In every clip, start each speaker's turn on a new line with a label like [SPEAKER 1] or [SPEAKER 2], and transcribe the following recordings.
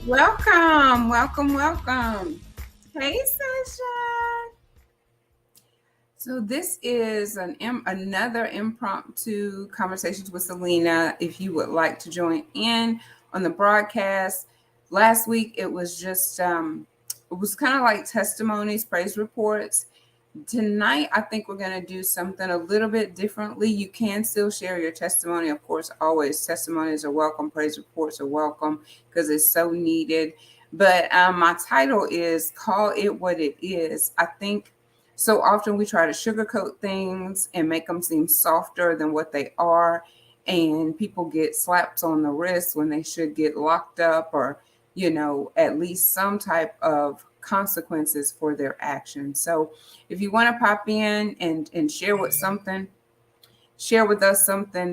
[SPEAKER 1] Welcome, welcome, welcome. Hey, Sasha. So this is another impromptu conversations with Selena. If you would like to join in on the broadcast, last week it was kind of like testimonies, praise reports. Tonight, I think we're going to do something a little bit differently. You can still share your testimony. Of course, always testimonies are welcome, praise reports are welcome because it's so needed. But my title is Call It What It Is. I think so often we try to sugarcoat things and make them seem softer than what they are. And people get slaps on the wrist when they should get locked up or, at least some type of consequences for their actions. So, if you want to pop in and share with us something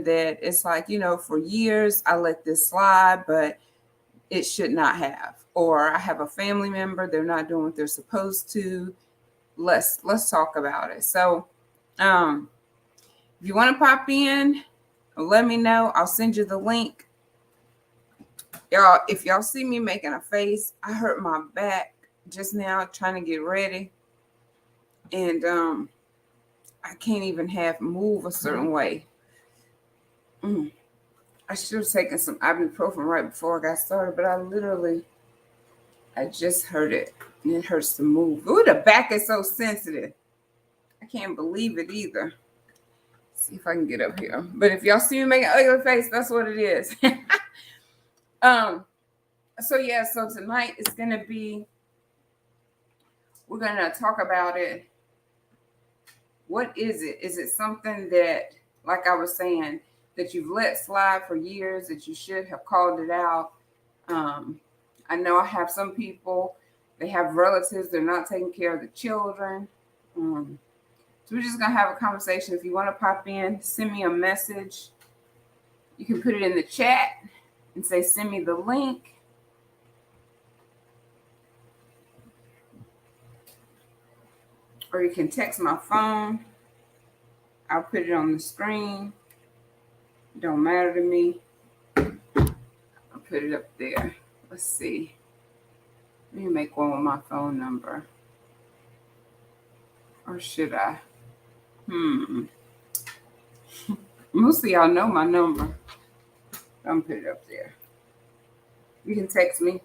[SPEAKER 1] that it's like, for years I let this slide, but it should not have. Or I have a family member, they're not doing what they're supposed to. Let's talk about it. So um if you want to pop in, let me know. I'll send you the link. Y'all, if y'all see me making a face, I hurt my back just now trying to get ready. And I can't even have move a certain way. Mm. I should have taken some ibuprofen right before I got started, but I just heard it. And it hurts to move. Ooh, the back is so sensitive. I can't believe it either. Let's see if I can get up here. But if y'all see me make an ugly face, that's what it is. um. So yeah. So tonight it's gonna be. We're gonna talk about it. What is it? Is it something that, like I was saying, that you've let slide for years that you should have called it out? I know I have some people, they have relatives, they're not taking care of the children. So we're just going to have a conversation. If you want to pop in, send me a message. You can put it in the chat and say, send me the link. Or you can text my phone. I'll put it on the screen. Don't matter to me. I'll put it up there. Let's see. Let me make one with my phone number. Or should I? Most of y'all know my number. I'm put it up there. You can text me.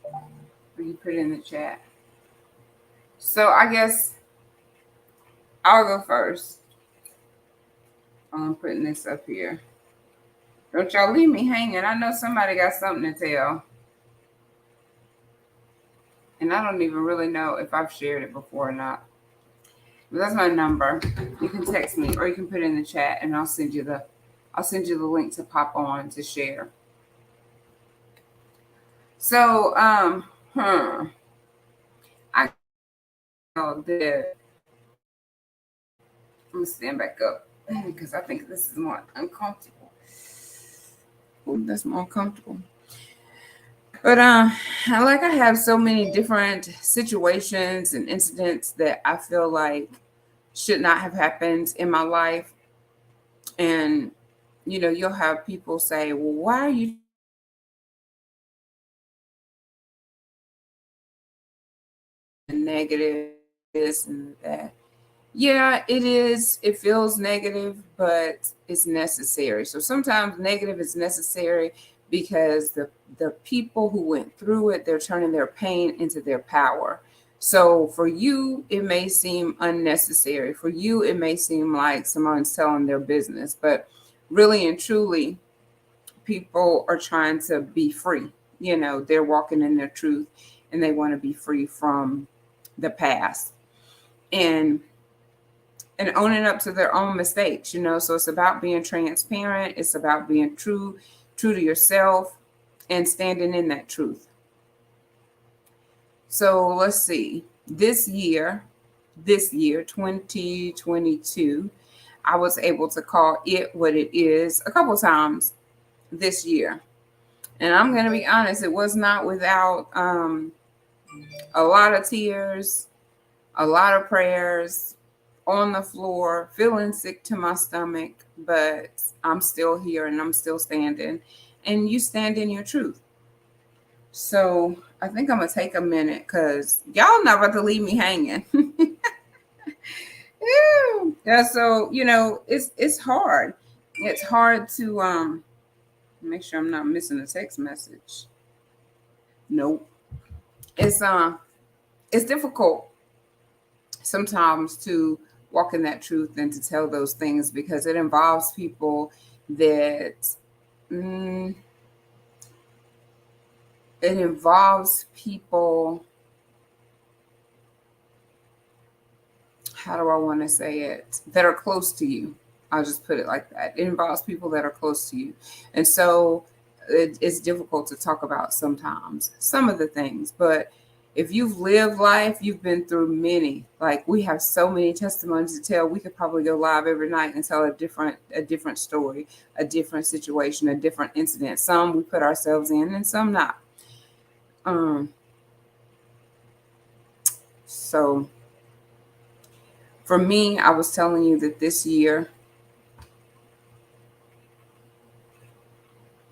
[SPEAKER 1] Or you put it in the chat. So I guess I'll go first. I'm putting this up here. Don't y'all leave me hanging. I know somebody got something to tell. And I don't even really know if I've shared it before or not. But that's my number. You can text me or you can put it in the chat and I'll send you the link to pop on to share. So I know that I'm gonna stand back up because I think this is more uncomfortable. Ooh, that's more uncomfortable. But like I have so many different situations and incidents that I feel like should not have happened in my life. And you'll have people say, well, why are you negative, this and that? Yeah, it is. It feels negative, but it's necessary. So sometimes negative is necessary because the people who went through it, they're turning their pain into their power. So for you, it may seem unnecessary. For you, it may seem like someone's telling their business, but really and truly, people are trying to be free. They're walking in their truth and they want to be free from the past. And owning up to their own mistakes, so it's about being transparent, it's about being true to yourself and standing in that truth. So let's see, this year 2022, I was able to call it what it is a couple times this year. And I'm going to be honest, it was not without a lot of tears, a lot of prayers, on the floor, feeling sick to my stomach, but I'm still here and I'm still standing. And you stand in your truth. So I think I'm gonna take a minute because y'all not about to leave me hanging. Yeah, so it's hard. It's hard to make sure I'm not missing a text message. Nope. It's difficult sometimes to walk in that truth and to tell those things because it involves people that mm, it involves people. How do I want to say it? That are close to you. I'll just put it like that. It involves people that are close to you. And so it's difficult to talk about sometimes some of the things. But if you've lived life, you've been through many. Like we have so many testimonies to tell. We could probably go live every night and tell a different story, a different situation, a different incident. Some we put ourselves in and some not. So for me, I was telling you that this year.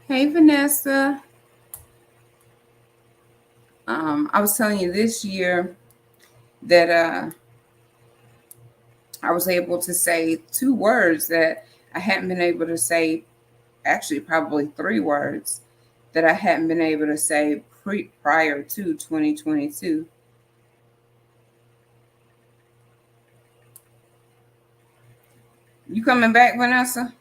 [SPEAKER 1] Hey, Vanessa. I was telling you this year that I was able to say 2 words that I hadn't been able to say, actually, probably 3 words that I hadn't been able to say prior to 2022. You coming back, Vanessa?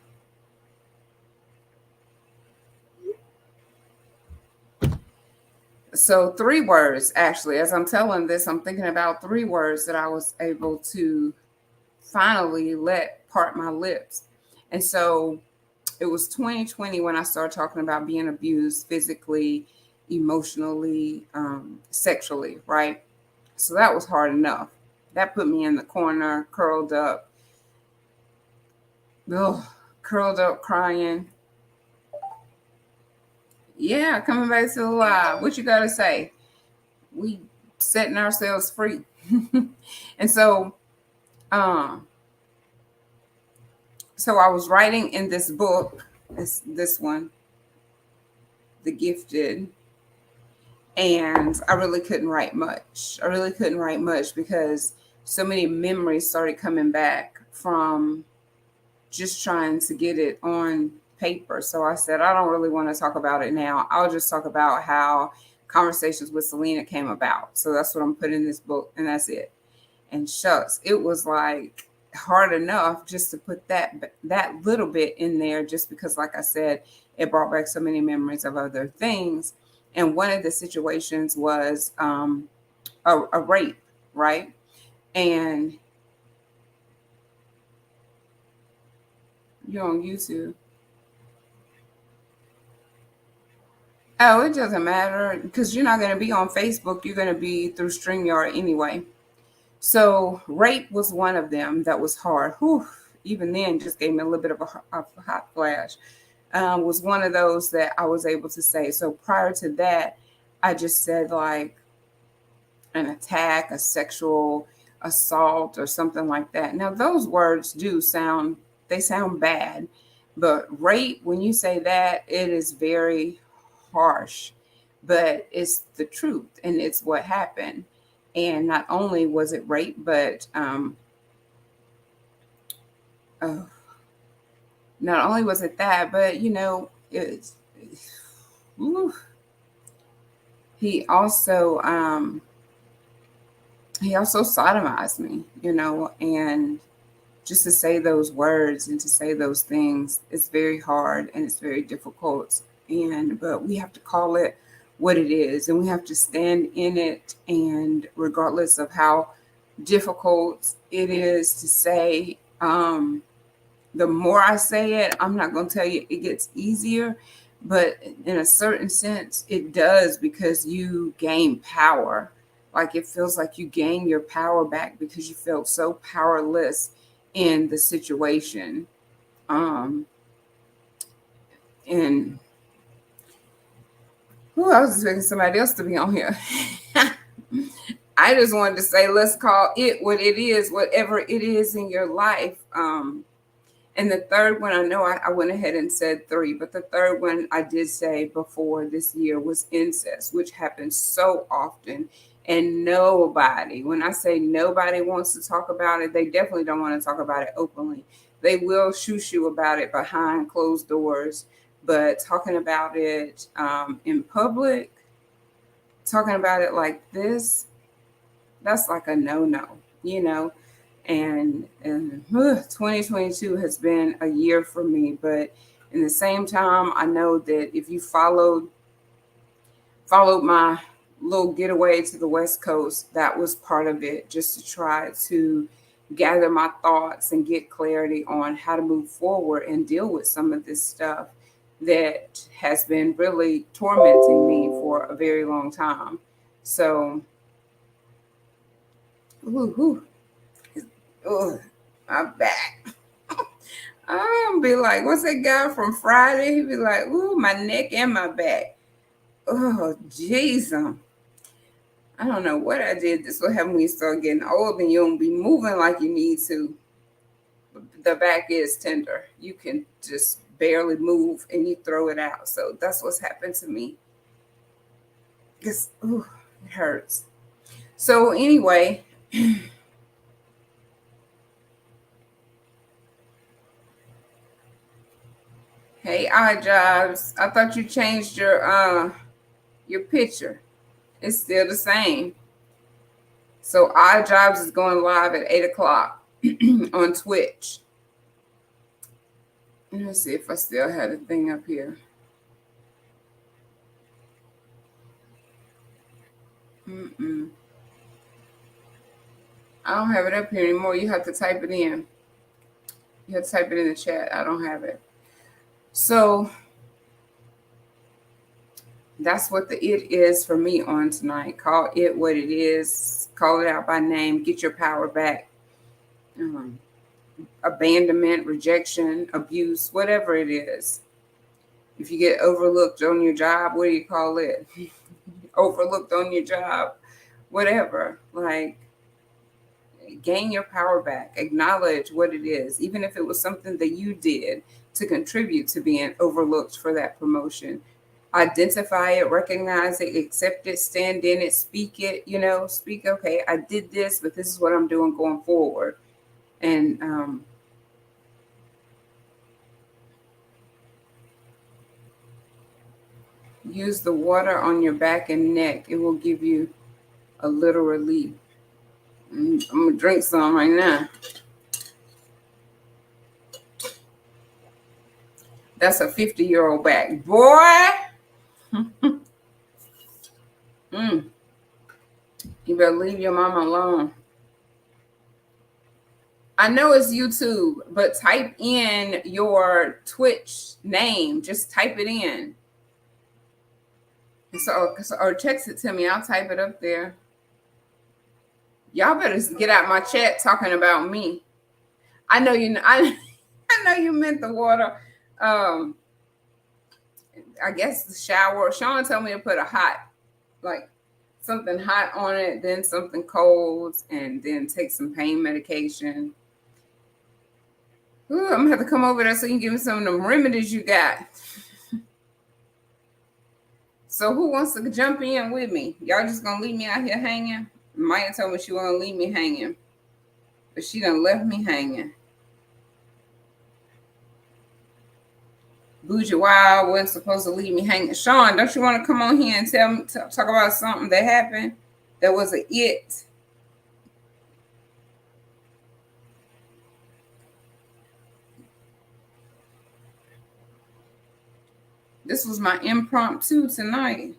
[SPEAKER 1] So 3 words, actually, as I'm telling this, I'm thinking about 3 words that I was able to finally let part my lips. And so it was 2020 when I started talking about being abused physically, emotionally, sexually, right? So that was hard enough. That put me in the corner, ugh, curled up, crying. Yeah, coming back to the live. What you got to say? We setting ourselves free. And um, so I was writing in this book, this one, The Gifted, and I really couldn't write much. I really couldn't write much because so many memories started coming back from just trying to get it on paper. So I said, I don't really want to talk about it now. I'll just talk about how Conversations with Selena came about. So that's what I'm putting in this book, and that's it. And shucks, it was like hard enough just to put that little bit in there, just because, like I said, it brought back so many memories of other things. And one of the situations was a rape, right? And you're on YouTube. Oh, it doesn't matter because you're not going to be on Facebook. You're going to be through StreamYard anyway. So rape was one of them that was hard. Whew, even then, just gave me a little bit of a hot flash. Was one of those that I was able to say. So prior to that, I just said like an attack, a sexual assault, or something like that. Now those words sound bad, but rape, when you say that, it is very harsh, but it's the truth and it's what happened. And not only was it rape, but oh, not only was it that, but it's ooh, he also sodomized me, and just to say those words and to say those things is very hard and it's very difficult. But we have to call it what it is, and we have to stand in it. And regardless of how difficult it is to say, the more I say it, I'm not going to tell you it gets easier, but in a certain sense, it does, because you gain power. Like it feels like you gain your power back because you felt so powerless in the situation. And I was expecting somebody else to be on here. I just wanted to say, let's call it what it is, whatever it is in your life. And the third one, I know I went ahead and said three, but the third one I did say before this year was incest, which happens so often. And nobody, when I say nobody wants to talk about it, they definitely don't want to talk about it openly. They will shoo you about it behind closed doors, but talking about it in public, talking about it like this, that's like a no, you know. And 2022 has been a year for me, but in the same time, I know that if you followed my little getaway to the West Coast, that was part of it, just to try to gather my thoughts and get clarity on how to move forward and deal with some of this stuff that has been really tormenting me for a very long time. So, ooh, ooh, I'm back. I'm be like, what's that guy from Friday? He'd be like, ooh, my neck and my back. Oh, jeez. I don't know what I did. This will happen when you start getting old and you don't be moving like you need to. The back is tender. You can just barely move and you throw it out. So that's what's happened to me. It's, ooh, it hurts. So anyway, hey, odd jobs. I thought you changed your picture. It's still the same. So Odd Jobs is going live at 8 o'clock on Twitch. Let me see if I still had a thing up here. I don't have it up here anymore. You have to type it in. You have to type it in the chat. I don't have it. So that's what the it is for me on tonight. Call it what it is. Call it out by name. Get your power back. Abandonment, rejection, abuse, whatever it is. If you get overlooked on your job, what do you call it? Overlooked on your job, whatever. Like, gain your power back. Acknowledge what it is, even if it was something that you did to contribute to being overlooked for that promotion. Identify it, recognize it, accept it, stand in it, speak it, speak, okay, I did this, but this is what I'm doing going forward. And use the water on your back and neck. It will give you a little relief. I'm going to drink some right now. That's a 50-year-old back. Boy! You better leave your mama alone. I know it's YouTube, but type in your Twitch name. Just type it in. Or text it to me. I'll type it up there. Y'all better get out my chat talking about me. I know you. I know you meant the water. I guess the shower. Sean told me to put a hot, like something hot on it, then something cold, and then take some pain medication. Ooh, I'm gonna have to come over there so you can give me some of them remedies you got. So who wants to jump in with me? Y'all just gonna leave me out here hanging? Maya told me she wanna leave me hanging, but she done left me hanging. Bougie Wild wasn't supposed to leave me hanging. Sean, don't you want to come on here and talk about something that happened that was a it? This was my impromptu tonight.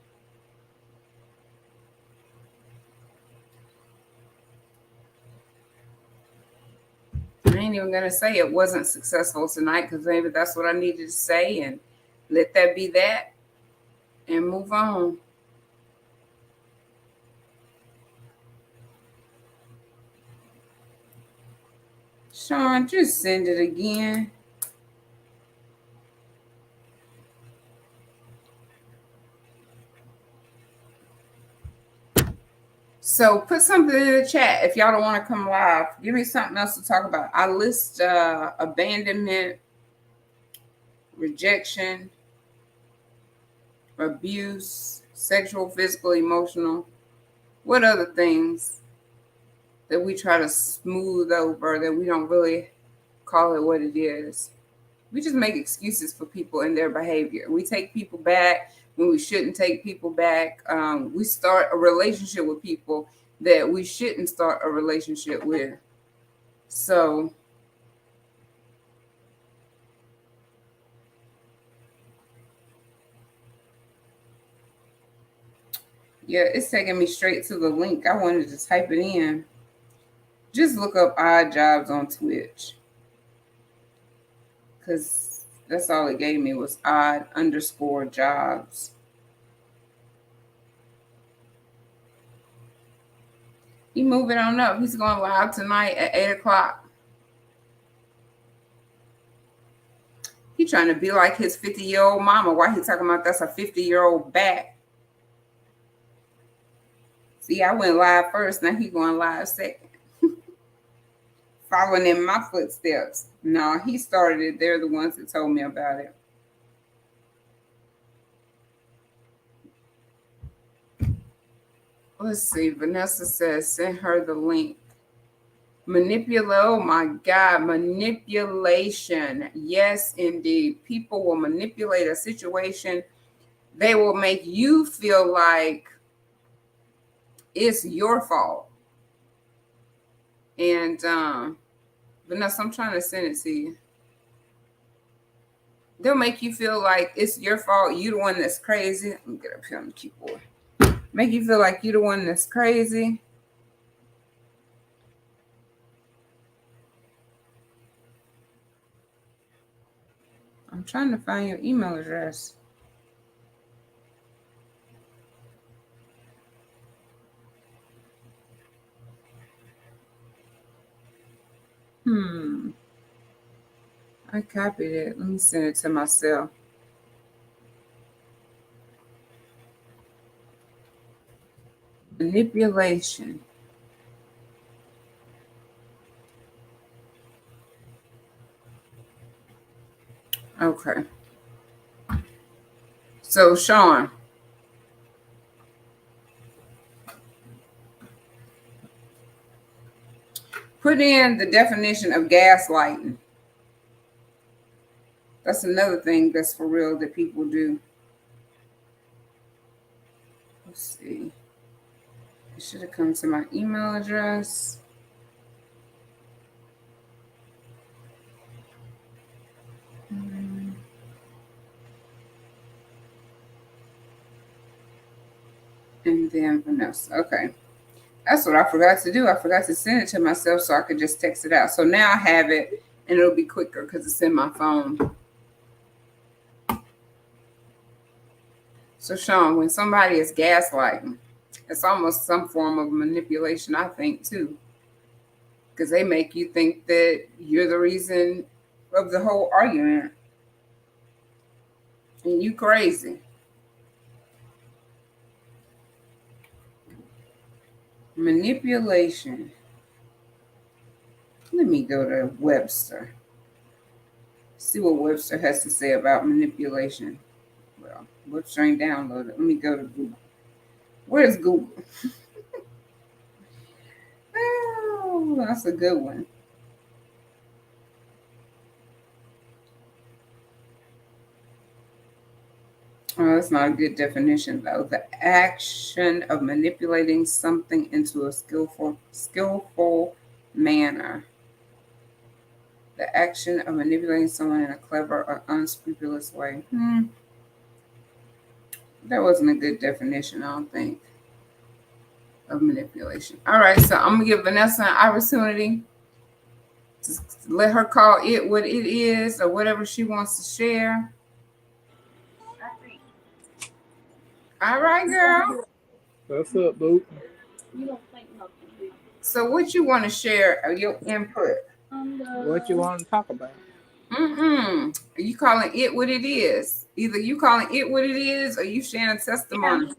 [SPEAKER 1] I ain't even gonna say it wasn't successful tonight because maybe that's what I needed to say, and let that be that and move on. Sean, just send it again. So put something in the chat if y'all don't want to come live. Give me something else to talk about. I list abandonment, rejection, abuse, sexual, physical, emotional. What other things that we try to smooth over that we don't really call it what it is? We just make excuses for people and their behavior. We take people back when we shouldn't take people back. We start a relationship with people that we shouldn't start a relationship with. So yeah, it's taking me straight to the link. I wanted to type it in. Just look up odd jobs on Twitch, because that's all it gave me was odd_jobs. He moving on up. He's going live tonight at 8 o'clock. He trying to be like his 50-year-old mama. Why he talking about that's a 50-year-old back? See, I went live first. Now he going live second. Following in my footsteps. No, he started it. They're the ones that told me about it. Let's see. Vanessa says, send her the link. Oh my God, manipulation. Yes, indeed. People will manipulate a situation. They will make you feel like it's your fault. And Vanessa, I'm trying to send it to you. They'll make you feel like it's your fault. You the one that's crazy. Let me get up here on the keyboard. Make you feel like you the one that's crazy. I'm trying to find your email address. I copied it. Let me send it to myself. Manipulation. Okay. So, Sean, put in the definition of gaslighting. That's another thing that's for real that people do. Let's see. It should have come to my email address. And then Vanessa. Okay. That's what I forgot to do. I forgot to send it to myself so I could just text it out. So now I have it, and it'll be quicker because it's in my phone. So, Sean, when somebody is gaslighting, it's almost some form of manipulation, I think, too. Because they make you think that you're the reason of the whole argument. And you crazy. Manipulation. Let me go to Webster. See what Webster has to say about manipulation. Well, Webster ain't downloaded. Let me go to Google. Where's Google? Oh, that's a good one. Oh, that's not a good definition, though. The action of manipulating something into a skillful manner. The action of manipulating someone in a clever or unscrupulous way. That wasn't a good definition, I don't think, of manipulation. All right, so I'm going to give Vanessa an opportunity to let her call it what it is or whatever she wants to share. All right, girl.
[SPEAKER 2] What's up, boo?
[SPEAKER 1] So what you want to share your input?
[SPEAKER 2] What you want to talk about?
[SPEAKER 1] You calling it what it is. Either you calling it what it is or you sharing a testimony.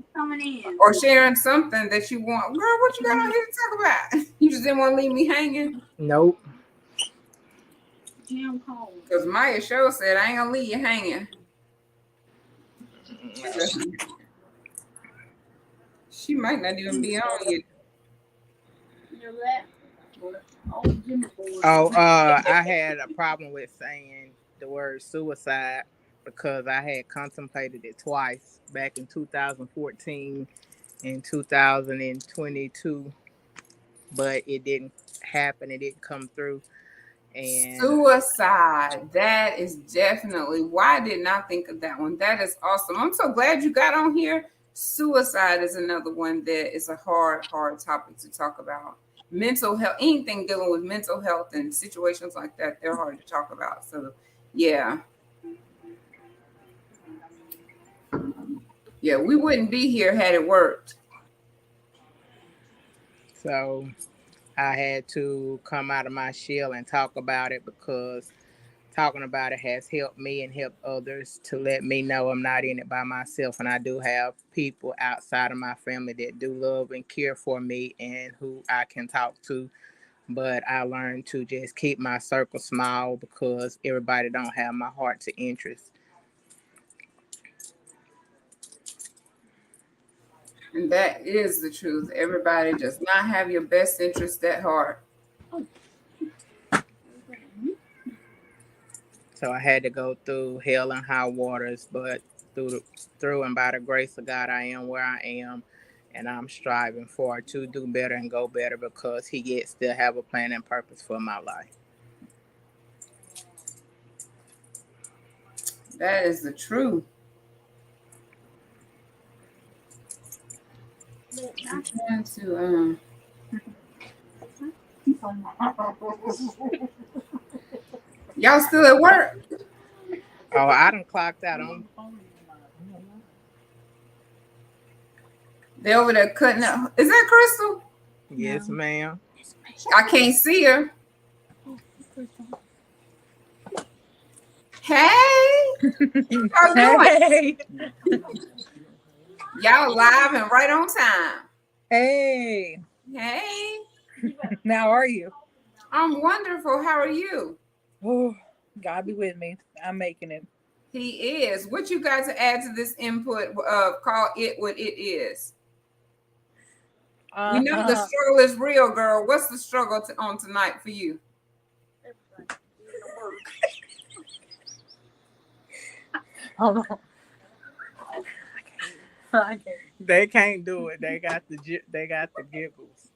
[SPEAKER 1] or sharing something that you want. Girl, what you got on here to talk about? You just didn't want to leave me hanging?
[SPEAKER 2] Nope.
[SPEAKER 1] Because Maya Show said, I ain't going to leave you hanging. She might not even be on yet.
[SPEAKER 2] Oh, I had a problem with saying the word suicide because I had contemplated it twice back in 2014 and 2022, but it didn't happen. It didn't come through. And
[SPEAKER 1] Suicide. That is definitely why I did not think of that one. That is awesome. I'm so glad you got on here. Suicide is another one that is a hard topic to talk about. Mental health, anything dealing with mental health and situations like that, they're hard to talk about. So, yeah. Yeah, we wouldn't be here had it worked.
[SPEAKER 2] so I had to come out of my shell and talk about it because talking about it has helped me and helped others to let me know I'm not in it by myself. And I do have people outside of my family that do love and care for me and who I can talk to. But I learned to just keep my circle small because everybody don't have my heart to interest.
[SPEAKER 1] And that is the truth. Everybody does not have your best interest at heart.
[SPEAKER 2] So I had to go through hell and high waters, but through and by the grace of God, I am where I am, and I'm striving for to do better and go better because He yet still have a plan and purpose for my life.
[SPEAKER 1] That is the truth. I'm trying to y'all still at work?
[SPEAKER 2] Oh, I done clocked out on.
[SPEAKER 1] They over there cutting up. Is that Crystal?
[SPEAKER 2] Yes, ma'am.
[SPEAKER 1] I can't see her. Hey, how doing?
[SPEAKER 3] Hey.
[SPEAKER 1] Y'all live and right on time.
[SPEAKER 3] Hey.
[SPEAKER 1] Hey,
[SPEAKER 3] How are you?
[SPEAKER 1] I'm wonderful. How are you?
[SPEAKER 3] Oh, God be with me. I'm making it.
[SPEAKER 1] He is. What you got to add to this input of call it what it is? We know the struggle is real, girl. What's the struggle on tonight for you?
[SPEAKER 3] Hold on. I can't.
[SPEAKER 2] They can't do it. They got the giggles.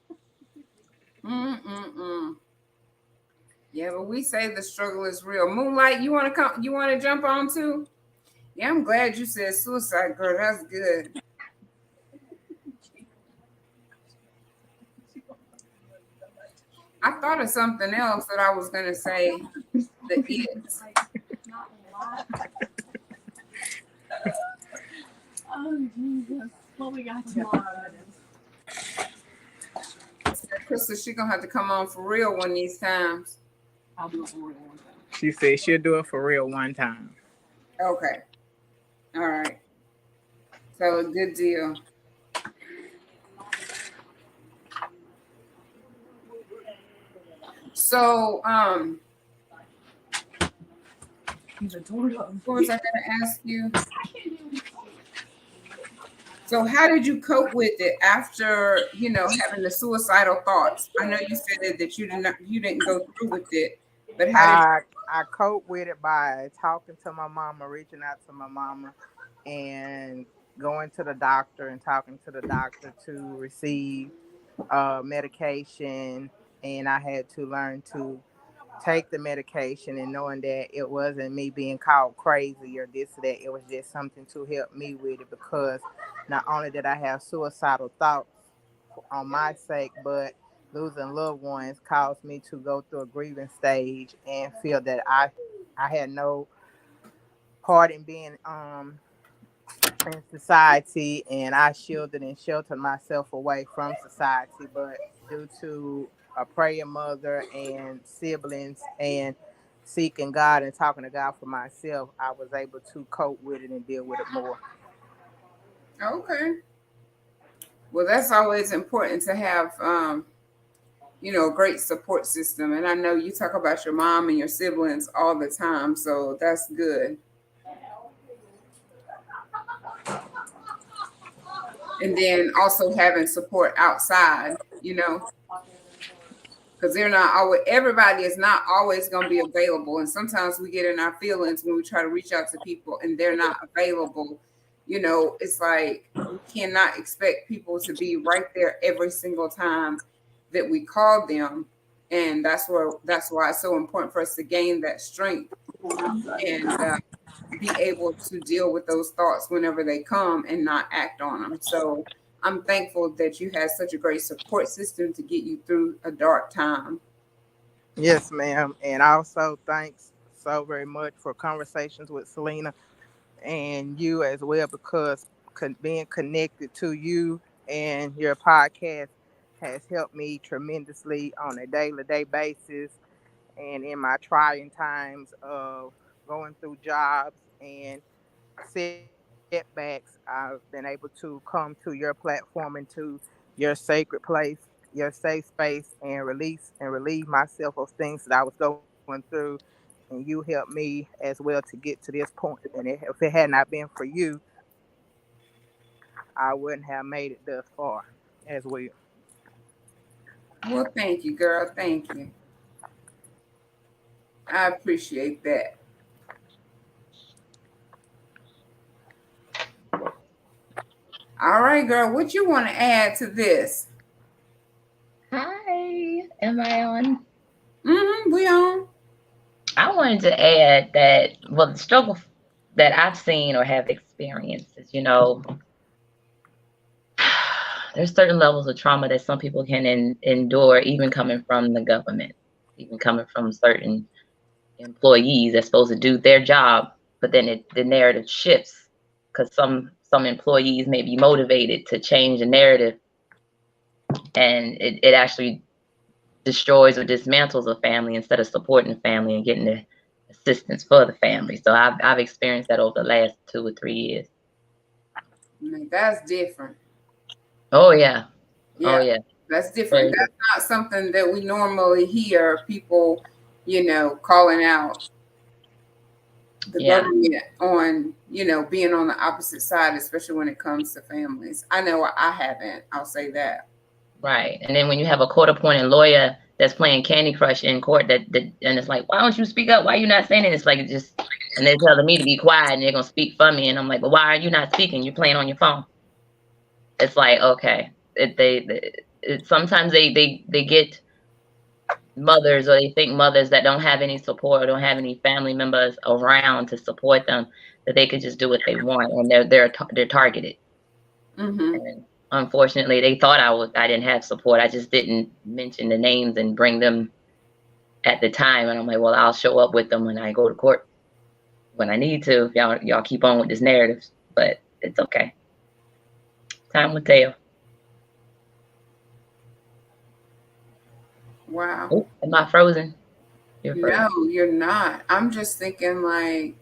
[SPEAKER 1] Yeah, but we say the struggle is real. Moonlight, you want to come? You want to jump on too? Yeah, I'm glad you said suicide, girl. That's good. I thought of something else that I was gonna say. The it's.
[SPEAKER 3] Oh Jesus! What we got tomorrow?
[SPEAKER 1] Crystal, she gonna have to come on for real one of these times.
[SPEAKER 3] I'll do it for real one time.
[SPEAKER 2] She said she'll do it for real one time.
[SPEAKER 1] Okay. All right. So a good deal. So what was I gonna ask you? So how did you cope with it after, having the suicidal thoughts? I know you said that you didn't go through with it, but how did
[SPEAKER 2] I cope with it by talking to my mama, reaching out to my mama, and going to the doctor and talking to the doctor to receive medication. And I had to learn to take the medication and knowing that it wasn't me being called crazy or this or that. It was just something to help me with it because not only did I have suicidal thoughts on my sake, but losing loved ones caused me to go through a grieving stage and feel that I had no part in being in society, and I shielded and sheltered myself away from society. But due to a praying mother and siblings and seeking God and talking to God for myself, I was able to cope with it and deal with it more.
[SPEAKER 1] Okay. Well, that's always important to have, a great support system. And I know you talk about your mom and your siblings all the time, so that's good. And then also having support outside, because they're not always, everybody is not always going to be available. And sometimes we get in our feelings when we try to reach out to people and they're not available. It's like we cannot expect people to be right there every single time that we call them. And that's why it's so important for us to gain that strength and be able to deal with those thoughts whenever they come and not act on them. So I'm thankful that you had such a great support system to get you through a dark time.
[SPEAKER 2] Yes, ma'am. And also thanks so very much for conversations with Selena and you as well, because being connected to you and your podcast has helped me tremendously on a daily day basis and in my trying times of going through jobs and setbacks. I've been able to come to your platform and to your sacred place, your safe space, and relieve myself of things that I was going through. And you helped me as well to get to this point. And if it had not been for you, I wouldn't have made it thus far as well.
[SPEAKER 1] Well, thank you, girl. Thank you. I appreciate that. All right, girl. What you want to add to this?
[SPEAKER 4] Hi, am I on?
[SPEAKER 1] We on.
[SPEAKER 4] I wanted to add that, well, the struggle that I've seen or have experienced is, there's certain levels of trauma that some people can endure, even coming from the government, even coming from certain employees that's supposed to do their job, but then the narrative shifts because some employees may be motivated to change the narrative, and it actually destroys or dismantles a family instead of supporting the family and getting the assistance for the family. So I've experienced that over the last 2 or 3 years.
[SPEAKER 1] Man, that's different.
[SPEAKER 4] Oh yeah. Oh
[SPEAKER 1] Yeah,
[SPEAKER 4] yeah.
[SPEAKER 1] that's different.
[SPEAKER 4] Very
[SPEAKER 1] That's not something that we normally hear people, calling out the
[SPEAKER 4] Yeah.
[SPEAKER 1] government on, being on the opposite side, especially when it comes to families. I know I haven't. I'll say that.
[SPEAKER 4] Right. And then when you have a court-appointed lawyer that's playing Candy Crush in court, and it's like, why don't you speak up? Why are you not saying it? It's like and they're telling me to be quiet, and they're gonna speak for me, and I'm like, well, why are you not speaking? You're playing on your phone. It's like, okay, sometimes they get mothers, or they think mothers that don't have any support or don't have any family members around to support them, that they could just do what they want, and they're targeted. And unfortunately, they thought I didn't have support. I just didn't mention the names and bring them at the time. And I'm like, well, I'll show up with them when I go to court when I need to. If y'all keep on with this narrative, but it's okay. Time will tell.
[SPEAKER 1] Wow.
[SPEAKER 4] Oh, am I frozen? You're frozen.
[SPEAKER 1] No, you're not. I'm just thinking like,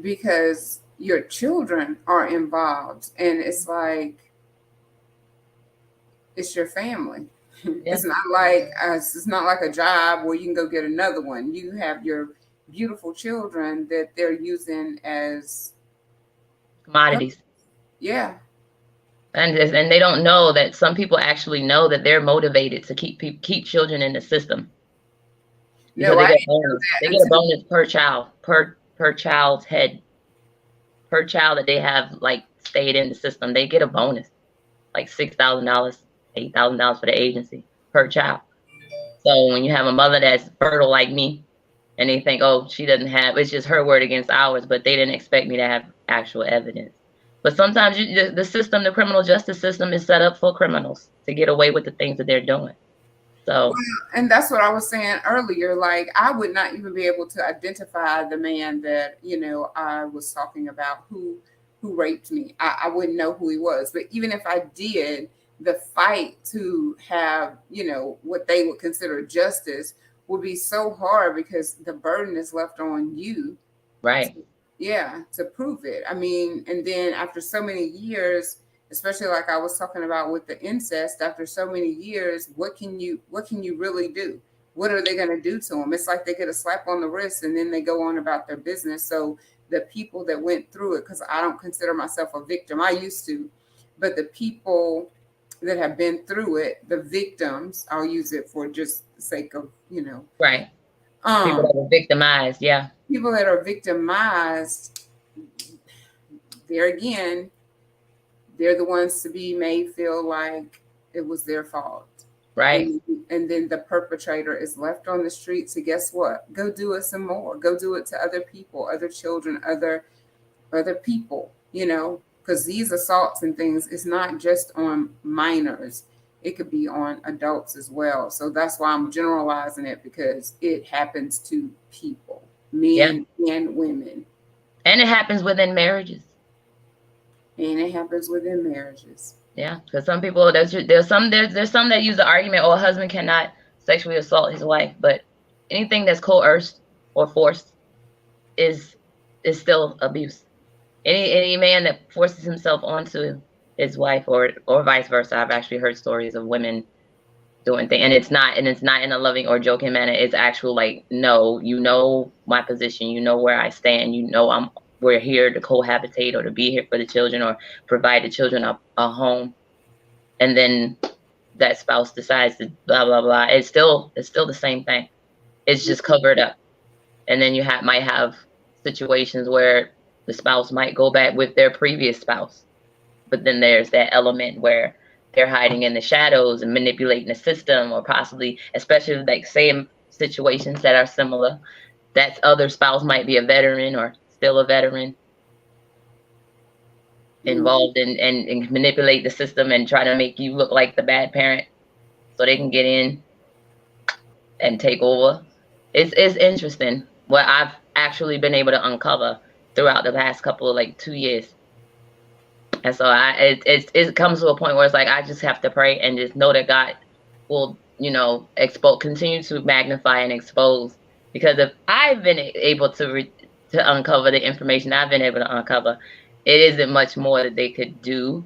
[SPEAKER 1] because your children are involved and it's like, it's your family.
[SPEAKER 4] Yeah.
[SPEAKER 1] It's not like a job where you can go get another one. You have your beautiful children that they're using as
[SPEAKER 4] Commodities.
[SPEAKER 1] Yeah.
[SPEAKER 4] And they don't know that some people actually know that they're motivated to keep children in the system. Because
[SPEAKER 1] No,
[SPEAKER 4] they
[SPEAKER 1] I
[SPEAKER 4] get a
[SPEAKER 1] didn't know
[SPEAKER 4] bonus.
[SPEAKER 1] that
[SPEAKER 4] They get a
[SPEAKER 1] until
[SPEAKER 4] bonus per child, per child's head, per child that they have like stayed in the system. They get a bonus, like $6,000, $8,000 for the agency per child. So when you have a mother that's fertile like me, and they think, oh, she doesn't have, it's just her word against ours, but they didn't expect me to have actual evidence. But sometimes the system, the criminal justice system, is set up for criminals to get away with the things that they're doing. So,
[SPEAKER 1] and that's what I was saying earlier. Like, I would not even be able to identify the man that, I was talking about who raped me. I wouldn't know who he was. But even if I did, the fight to have, what they would consider justice would be so hard because the burden is left on you.
[SPEAKER 4] right.
[SPEAKER 1] To prove it. I mean, and then after so many years, especially like I was talking about with the incest. After so many years, what can you really do? What are they going to do to them? It's like they get a slap on the wrist and then they go on about their business. So the people that went through it, because I don't consider myself a victim, I used to, but the people that have been through it, the victims, I'll use it for just the sake of,
[SPEAKER 4] Right. People that were victimized. Yeah.
[SPEAKER 1] people that are victimized, there again, they're the ones to be made feel like it was their fault.
[SPEAKER 4] Right.
[SPEAKER 1] And then the perpetrator is left on the street to, guess what? Go do it some more. Go do it to other people, other children, other people, because these assaults and things, it's not just on minors. It could be on adults as well. So that's why I'm generalizing it, because it happens to people, men and women.
[SPEAKER 4] And it happens within marriages.
[SPEAKER 1] And it happens within marriages.
[SPEAKER 4] Yeah, because some people, there's some that use the argument, oh, a husband cannot sexually assault his wife, but anything that's coerced or forced is still abuse. Any man that forces himself onto his wife or vice versa. I've actually heard stories of women doing things, and it's not in a loving or joking manner. It's actual, like, no, you know my position, you know where I stand, we're here to cohabitate or to be here for the children or provide the children a home, and then that spouse decides to blah blah blah. It's still the same thing. It's just covered up, and then you might have situations where the spouse might go back with their previous spouse, but then there's that element where they're hiding in the shadows and manipulating the system, or possibly, especially like same situations that are similar, that other spouse might be a veteran or still a veteran, involved and manipulate the system and try to make you look like the bad parent so they can get in and take over. It's interesting what I've actually been able to uncover throughout the past couple of, like, 2 years. And so it comes to a point where it's like I just have to pray and just know that God will, continue to magnify and expose. Because if I've been able to uncover the information I've been able to uncover, it isn't much more that they could do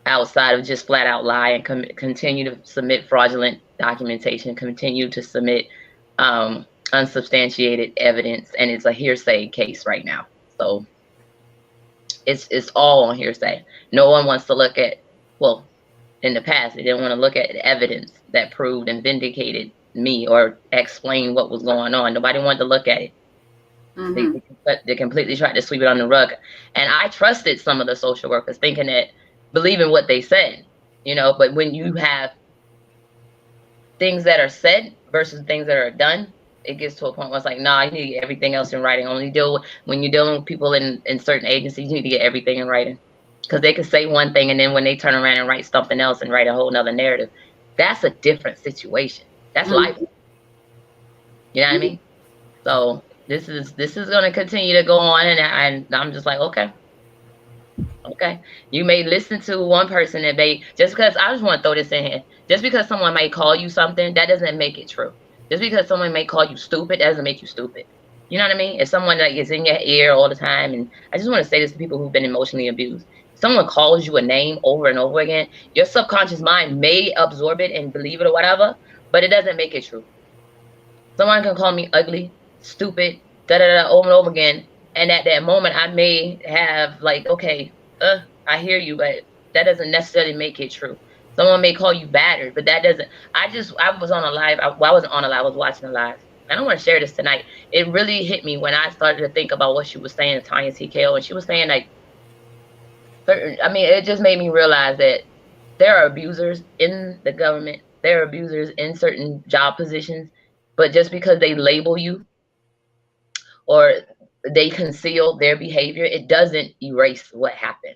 [SPEAKER 4] outside of just flat out lie and continue to submit fraudulent documentation, continue to submit unsubstantiated evidence, and it's a hearsay case right now. So it's all on hearsay. No one wants to look at, well, in the past, they didn't want to look at evidence that proved and vindicated me or explain what was going on. Nobody wanted to look at it. Mm-hmm. They completely tried to sweep it on the rug. And I trusted some of the social workers, believing what they said, but when you have things that are said versus things that are done, it gets to a point where it's like, nah, you need to get everything else in writing. When you're dealing with people in certain agencies, you need to get everything in writing. Because they could say one thing, and then when they turn around and write something else and write a whole nother narrative, that's a different situation. That's life. You know what I mean? So this is going to continue to go on, and I'm just like, okay. You may listen to one person and just because, I just want to throw this in here, just because someone may call you something, that doesn't make it true. Just because someone may call you stupid, that doesn't make you stupid. You know what I mean? If someone is in your ear all the time, and I just want to say this to people who've been emotionally abused, if someone calls you a name over and over again, your subconscious mind may absorb it and believe it or whatever, but it doesn't make it true. Someone can call me ugly, stupid, over and over again, and at that moment I may have like, okay, I hear you, but that doesn't necessarily make it true. Someone may call you battered, but that doesn't. I was on a live. I wasn't on a live. I was watching a live. I don't want to share this tonight. It really hit me when I started to think about what she was saying, Tanya TKO, and she was saying like, it just made me realize that there are abusers in the government. There are abusers in certain job positions, but just because they label you or they conceal their behavior, it doesn't erase what happened.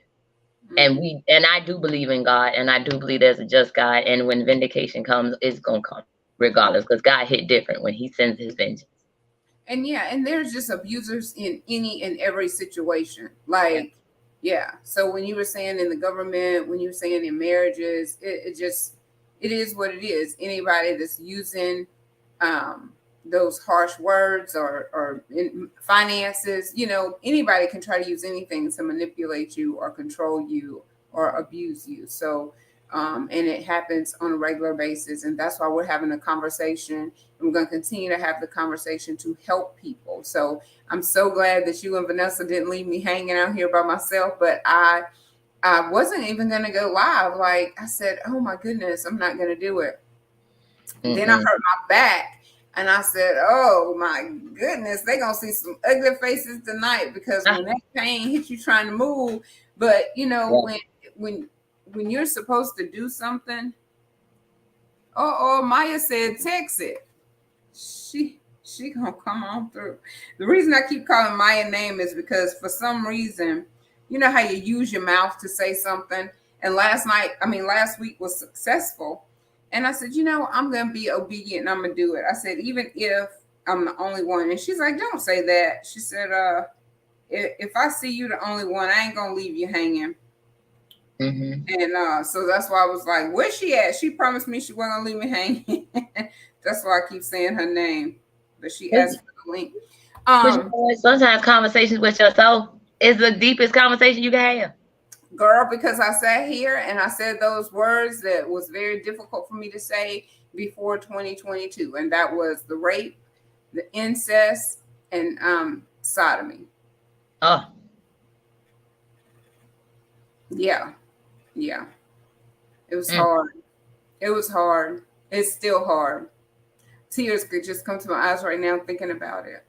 [SPEAKER 4] And I do believe in God, and I do believe there's a just God, and when vindication comes, it's gonna come regardless, because God hit different when he sends his vengeance.
[SPEAKER 1] And and there's just abusers in any and every situation. Like, so when you were saying in the government, when you were saying in marriages, it is what it is. Anybody that's using those harsh words or in finances, anybody can try to use anything to manipulate you or control you or abuse you. So, and it happens on a regular basis. And that's why we're having a conversation. And we're going to continue to have the conversation to help people. So I'm so glad that you and Vanessa didn't leave me hanging out here by myself. But I wasn't even going to go live. Like I said, oh my goodness, I'm not going to do it. Then I hurt my back. And I said, oh my goodness, they're going to see some ugly faces tonight, because when that pain hits you trying to move, but you know, when you're supposed to do something, Maya said, text it. She gonna come on through. The reason I keep calling Maya name is because for some reason, you know how you use your mouth to say something. And last week was successful. And I said, you know, I'm going to be obedient and I'm going to do it. I said, even if I'm the only one. And she's like, don't say that. She said, if I see you the only one, I ain't going to leave you hanging. And so that's why I was like, where's she at? She promised me she wasn't going to leave me hanging. That's why I keep saying her name. But she asked for the link.
[SPEAKER 4] Sometimes conversations with yourself is the deepest conversation you can have.
[SPEAKER 1] Girl, because I sat here and I said those words that was very difficult for me to say before 2022. And that was the rape, the incest, and sodomy.
[SPEAKER 4] Oh.
[SPEAKER 1] Yeah. Yeah. It was hard. It was hard. It's still hard. Tears could just come to my eyes right now thinking about it.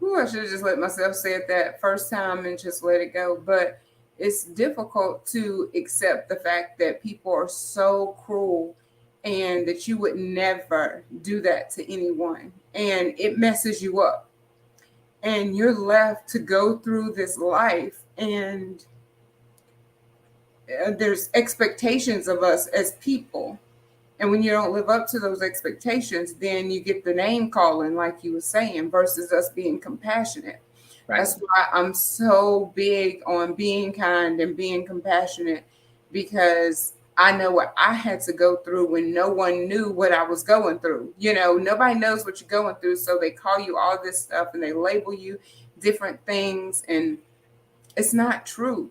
[SPEAKER 1] Ooh, I should have just let myself say it that first time and just let it go. But it's difficult to accept the fact that people are so cruel and that you would never do that to anyone. And it messes you up. And you're left to go through this life, and there's expectations of us as people. And when you don't live up to those expectations, then you get the name calling, like you were saying, versus us being compassionate. Right. That's why I'm so big on being kind and being compassionate, because I know what I had to go through when no one knew what I was going through. You know, nobody knows what you're going through. So they call you all this stuff and they label you different things. And it's not true.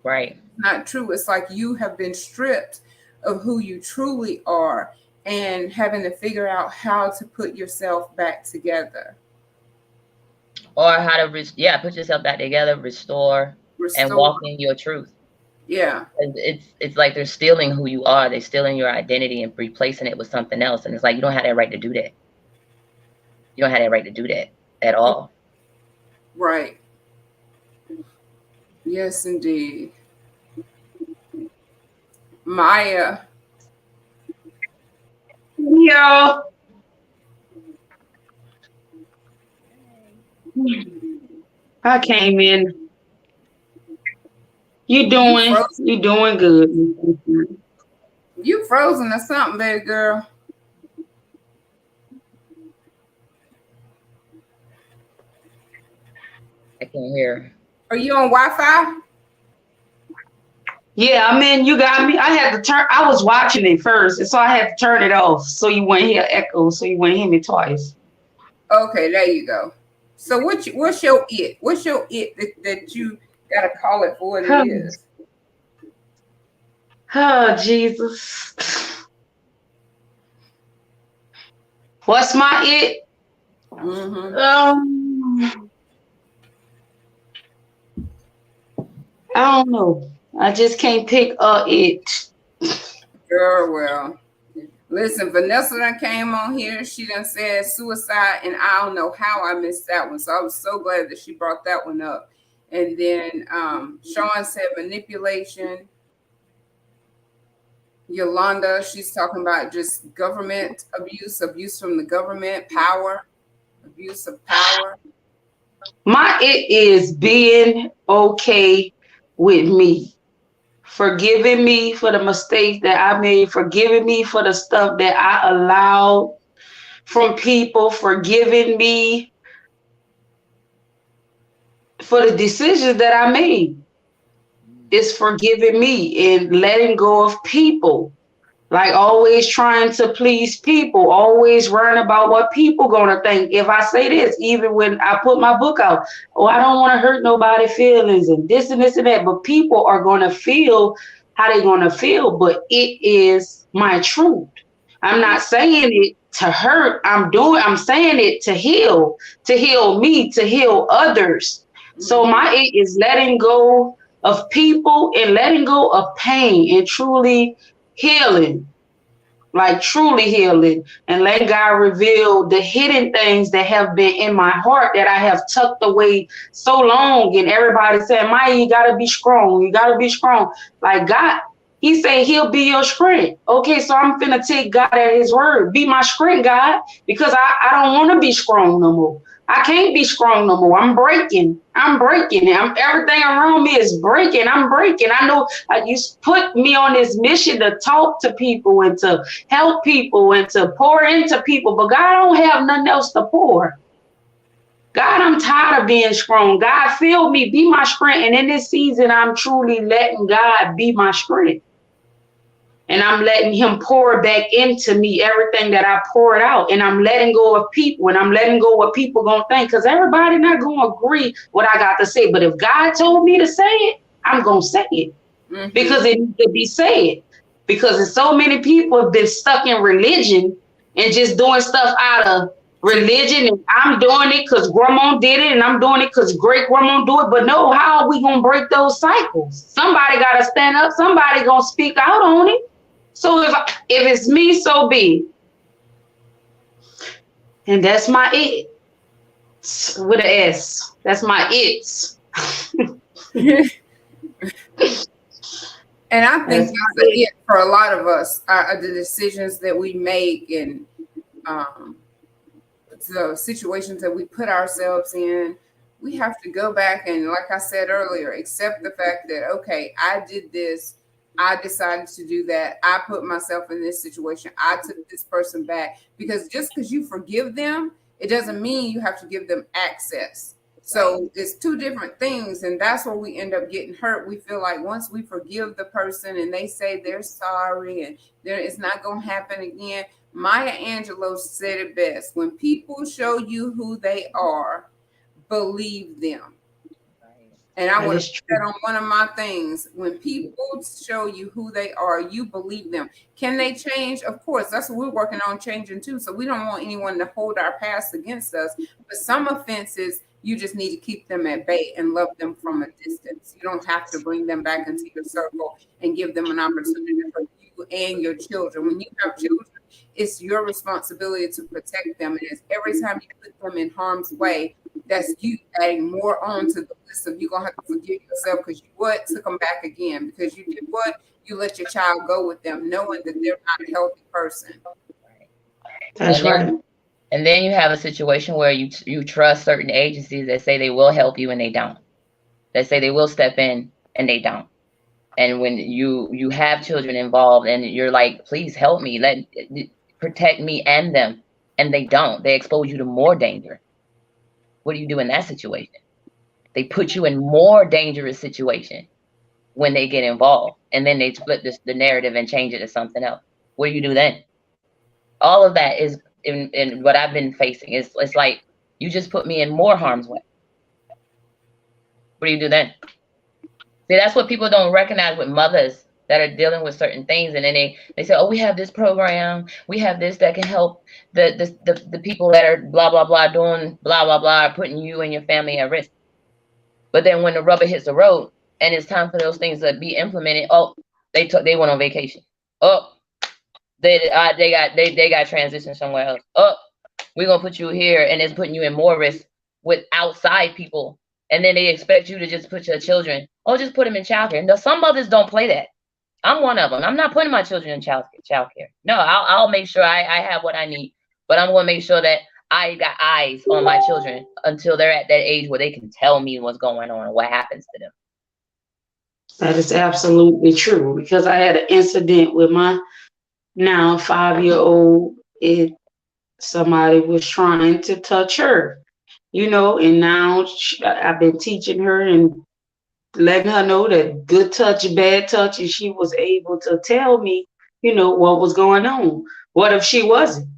[SPEAKER 4] Right.
[SPEAKER 1] It's not true. It's like you have been stripped of who you truly are and having to figure out how to put yourself back together.
[SPEAKER 4] Or how to, put yourself back together, restore, and walk in your truth.
[SPEAKER 1] Yeah.
[SPEAKER 4] It's like they're stealing who you are. They're stealing your identity and replacing it with something else. And it's like, you don't have that right to do that. You don't have that right to do that at all.
[SPEAKER 1] Right. Yes, indeed. Maya.
[SPEAKER 5] Yo. I came in. You doing good.
[SPEAKER 1] You frozen or something, baby girl.
[SPEAKER 4] I can't hear.
[SPEAKER 1] Are you on Wi-Fi?
[SPEAKER 5] Yeah, I mean, you got me. I was watching it first, and so I had to turn it off so you wouldn't hear echo, so you wouldn't hear me twice.
[SPEAKER 1] Okay, there you go. So what's your it? What's your it that you gotta call it for what it is?
[SPEAKER 5] Oh, Jesus. What's my it? I don't know. I just can't pick it.
[SPEAKER 1] Girl, well, listen, Vanessa done came on here. She done said suicide, and I don't know how I missed that one. So I was so glad that she brought that one up. And then Sean said manipulation. Yolanda, she's talking about just government abuse from the government, abuse of power.
[SPEAKER 5] My it is being okay with me. Forgiving me for the mistakes that I made, forgiving me for the stuff that I allowed from people, forgiving me for the decisions that I made. It's forgiving me and letting go of people Like always trying to please people, always worrying about what people gonna think. If I say this, even when I put my book out, oh, I don't want to hurt nobody's feelings and this and that. But people are gonna feel how they gonna feel. But it is my truth. I'm not saying it to hurt. I'm saying it to heal me, to heal others. So my it is letting go of people and letting go of pain and truly healing, like truly healing, and let God reveal the hidden things that have been in my heart that I have tucked away so long. And everybody said, Maya, you gotta be strong. You gotta be strong. Like God, he said he'll be your strength. Okay, so I'm finna take God at his word. Be my strength, God, because I don't want to be strong no more. I can't be strong no more. I'm breaking. Everything around me is breaking. I'm breaking. I know you put me on this mission to talk to people and to help people and to pour into people, but God, I don't have nothing else to pour. God, I'm tired of being strong. God, fill me, be my strength. And in this season, I'm truly letting God be my strength. And I'm letting him pour back into me everything that I poured out. And I'm letting go of people, and I'm letting go of what people gonna think, because everybody not gonna agree what I got to say. But if God told me to say it, I'm gonna say it. Because it needs to be said. Because there's so many people have been stuck in religion and just doing stuff out of religion, and I'm doing it because grandma did it, and I'm doing it because great grandma do it. But no, how are we gonna break those cycles? Somebody gotta stand up, somebody gonna speak out on it. So if it's me, so be. And that's my it. With an S. That's my it's.
[SPEAKER 1] And I think that's it for a lot of us, the decisions that we make and the situations that we put ourselves in. We have to go back and, like I said earlier, accept the fact that, okay, I did this. I decided to do that. I put myself in this situation. I took this person back. Because just because you forgive them, it doesn't mean you have to give them access. So it's two different things, and that's where we end up getting hurt. We feel like once we forgive the person and they say they're sorry and it's not going to happen again. Maya Angelou said it best: when people show you who they are, believe them. And I want to put that on one of my things. When people show you who they are, you believe them. Can they change? Of course. That's what we're working on changing too. So we don't want anyone to hold our past against us. But some offenses, you just need to keep them at bay and love them from a distance. You don't have to bring them back into your circle and give them an opportunity for you and your children. When you have children, it's your responsibility to protect them. And it's every time you put them in harm's way, that's you adding more on to the list of you're going to have to forgive yourself because you took them back again. Because you did what? You let your child go with them, knowing that they're not a healthy person.
[SPEAKER 5] That's right.
[SPEAKER 4] And then you have a situation where you trust certain agencies that say they will help you and they don't. That say they will step in and they don't. And when you have children involved and you're like, please help me, protect me and them, and they don't. They expose you to more danger. What do you do in that situation? They put you in more dangerous situation when they get involved, and then they split the narrative and change it to something else. What do you do then? All of that is in what I've been facing. It's like, you just put me in more harm's way. What do you do then? See, that's what people don't recognize with mothers that are dealing with certain things, and then they say, oh, we have this program, we have this that can help the people that are blah blah blah doing blah blah blah, putting you and your family at risk. But then when the rubber hits the road and it's time for those things to be implemented, oh, they went on vacation. Oh, they got transitioned somewhere else. Oh, we're gonna put you here, and it's putting you in more risk with outside people. And then they expect you to just put your children, just put them in childcare. No, some mothers don't play that. I'm one of them. I'm not putting my children in childcare. No, I'll make sure I have what I need, but I'm going to make sure that I got eyes on my children until they're at that age where they can tell me what's going on and what happens to them.
[SPEAKER 5] That is absolutely true, because I had an incident with my now 5-year-old. Somebody was trying to touch her, and now I've been teaching her and letting her know that good touch, bad touch, and she was able to tell me what was going on. What if she wasn't?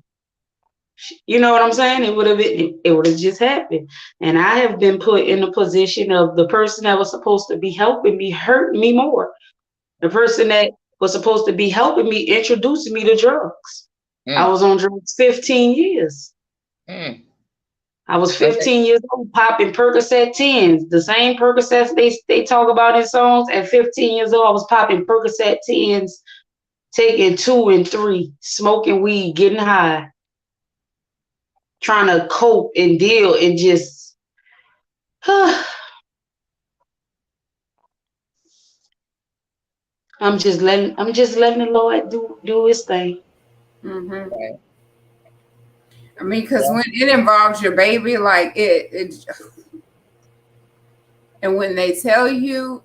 [SPEAKER 5] You know what I'm saying? It would have just happened. And I have been put in the position of the person that was supposed to be helping me hurt me more. The person that was supposed to be helping me introduced me to drugs. I was on drugs 15 years. I was 15 years old popping Percocet 10s, the same Percocets they talk about in songs. At 15 years old, I was popping Percocet 10s, taking 2 and 3, smoking weed, getting high, trying to cope and deal and just I'm just letting the Lord do his thing.
[SPEAKER 1] Mm-hmm.
[SPEAKER 4] Right.
[SPEAKER 1] I mean, because when it involves your baby, like it, and when they tell you,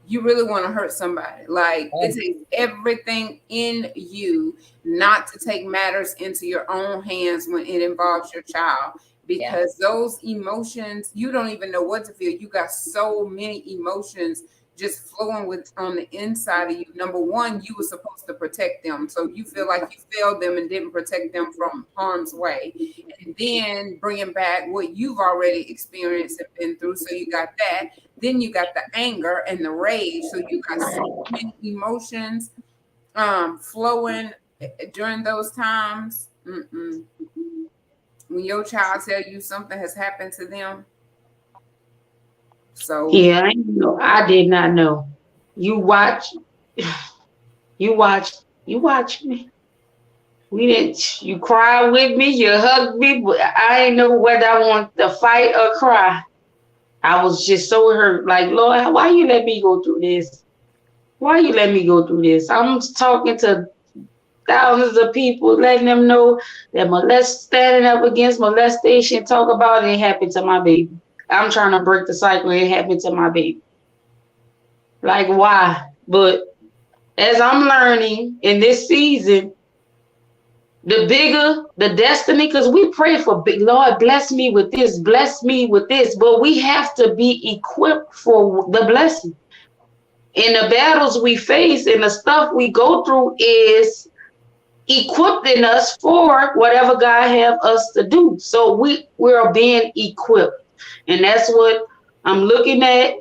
[SPEAKER 1] you really want to hurt somebody. Like it takes everything in you not to take matters into your own hands when it involves your child, because those emotions, you don't even know what to feel. You got so many emotions just flowing with on the inside of you. Number one, you were supposed to protect them, so you feel like you failed them and didn't protect them from harm's way, and then bringing back what you've already experienced and been through. So you got that. Then you got the anger and the rage. So you got so many emotions flowing during those times. When your child tell you something has happened to them. So
[SPEAKER 5] yeah, I did not know. You watch me. You cry with me, you hug me, but I didn't know whether I want to fight or cry. I was just so hurt. Like, Lord, why you let me go through this? Why you let me go through this? I'm talking to thousands of people, letting them know that standing up against molestation, talk about it happened to my baby. I'm trying to break the cycle. It happened to my baby. Like, why? But as I'm learning in this season, the bigger the destiny, because we pray for big, Lord, bless me with this, but we have to be equipped for the blessing. And the battles we face and the stuff we go through is equipping us for whatever God have us to do. So we're being equipped. And that's what I'm looking at.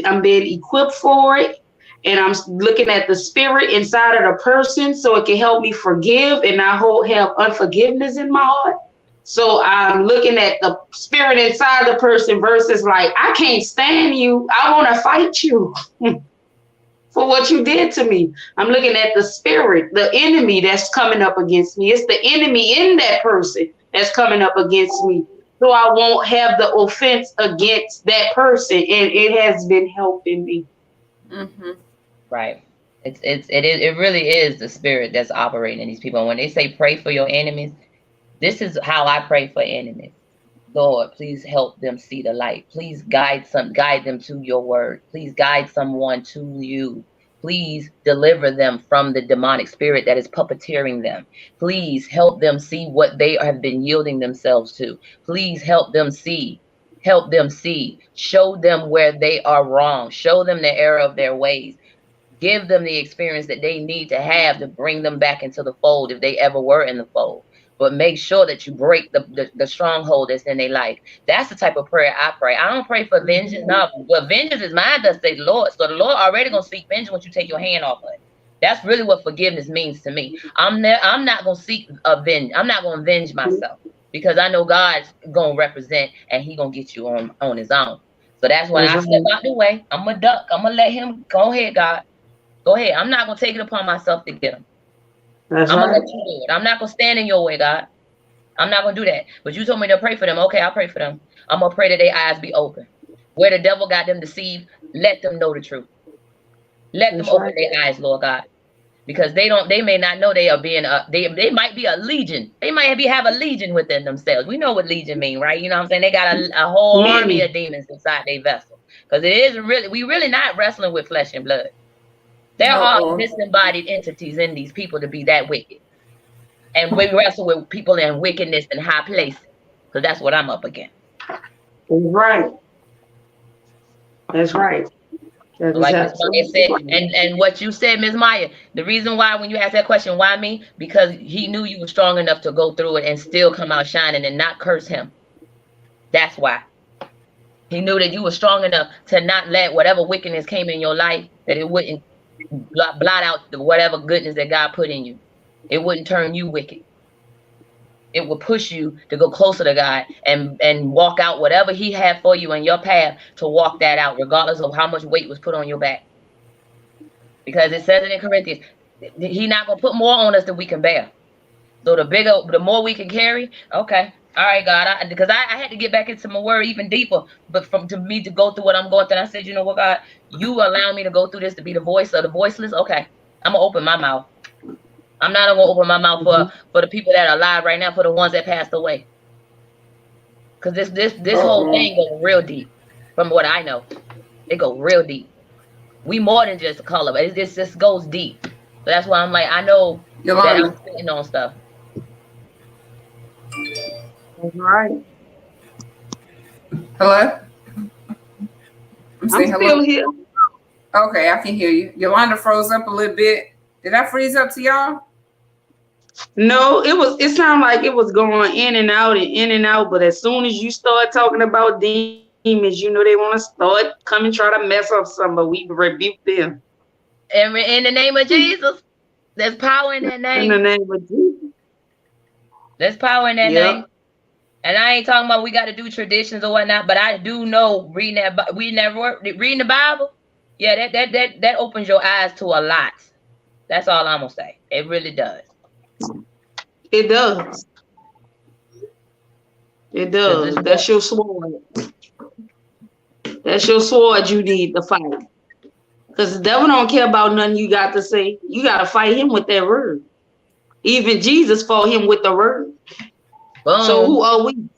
[SPEAKER 5] I'm being equipped for it. And I'm looking at the spirit inside of the person so it can help me forgive and not have unforgiveness in my heart. So I'm looking at the spirit inside the person versus like, I can't stand you. I want to fight you for what you did to me. I'm looking at the spirit, the enemy that's coming up against me. It's the enemy in that person that's coming up against me. So I won't have the offense against that person. And it has been helping me.
[SPEAKER 4] Right. It really is the spirit that's operating in these people. And when they say pray for your enemies, this is how I pray for enemies. Lord, please help them see the light. Please guide them to your word. Please guide someone to you. Please deliver them from the demonic spirit that is puppeteering them. Please help them see what they have been yielding themselves to. Please help them see. Help them see. Show them where they are wrong. Show them the error of their ways. Give them the experience that they need to have to bring them back into the fold if they ever were in the fold. But make sure that you break the stronghold that's in their life. That's the type of prayer I pray. I don't pray for vengeance. No, but vengeance is mine, does say the Lord. So the Lord already gonna seek vengeance once you take your hand off of it. That's really what forgiveness means to me. I'm not gonna seek vengeance. I'm not gonna avenge myself because I know God's gonna represent and He gonna get you on His own. So that's when I step out the way. I'm gonna duck. I'm gonna let Him go ahead, God. Go ahead. I'm not gonna take it upon myself to get Him. I'm gonna let you do it. I'm not gonna stand in your way, God. I'm not gonna do that. But you told me to pray for them. Okay, I'll pray for them. I'm gonna pray that their eyes be open. Where the devil got them deceived, let them know the truth. Let them open their eyes, Lord God. Because they may not know they are being they might be a legion. They might have a legion within themselves. We know what legion mean, right? You know what I'm saying? They got a whole army of demons inside their vessel. Because we really not wrestling with flesh and blood. There are disembodied entities in these people to be that wicked. And we wrestle with people in wickedness in high places. Because that's what I'm up against.
[SPEAKER 5] Right. That's right. That is
[SPEAKER 4] Like Miss Maya
[SPEAKER 5] absolutely
[SPEAKER 4] said,
[SPEAKER 5] right.
[SPEAKER 4] and what you said, Miss Maya, the reason why when you asked that question, why me? Because he knew you were strong enough to go through it and still come out shining and not curse him. That's why. He knew that you were strong enough to not let whatever wickedness came in your life, that it wouldn't blot out the whatever goodness that God put in you. It wouldn't turn you wicked. It will push you to go closer to God and walk out whatever he had for you in your path, to walk that out, regardless of how much weight was put on your back. Because it says it in Corinthians, he's not going to put more on us than we can bear. So the more we can carry, okay. All right, God, because I had to get back into my word even deeper, but to me to go through what I'm going through, I said, you know what, God, you allow me to go through this, to be the voice of the voiceless. Okay, I'm gonna open my mouth. I'm not gonna open my mouth for the people that are alive right now, for the ones that passed away. Because this whole thing goes real deep, from what I know. It goes real deep. We more than just a color, but it just goes deep. So that's why I'm like, I know that I'm
[SPEAKER 1] Yolanda.
[SPEAKER 4] sitting on stuff.
[SPEAKER 5] That's right.
[SPEAKER 1] Hello? I'm
[SPEAKER 5] I'm
[SPEAKER 1] saying hello.
[SPEAKER 5] still here.
[SPEAKER 1] Okay, I can hear you. Yolanda froze up a little bit. Did I freeze up to y'all?
[SPEAKER 5] No, it sounded like it was going in and out and in and out, but as soon as you start talking about demons, they want to start coming try to mess up something, but we rebuke them
[SPEAKER 4] And in the name of Jesus, there's power in that
[SPEAKER 5] in the
[SPEAKER 4] name.
[SPEAKER 5] name of Jesus.
[SPEAKER 4] There's power in that
[SPEAKER 5] Yep,
[SPEAKER 4] name. And I ain't talking about we got to do traditions or whatnot, but I do know reading the Bible, yeah, that opens your eyes to a lot. That's all I'm gonna say. It really does.
[SPEAKER 5] it does. It
[SPEAKER 4] Because this
[SPEAKER 5] does. That's your sword. That's your sword you need to fight. Because the devil don't care about nothing you got to say. You got to fight him with that word. Even Jesus fought him with the word. So
[SPEAKER 4] boom.
[SPEAKER 5] who are we?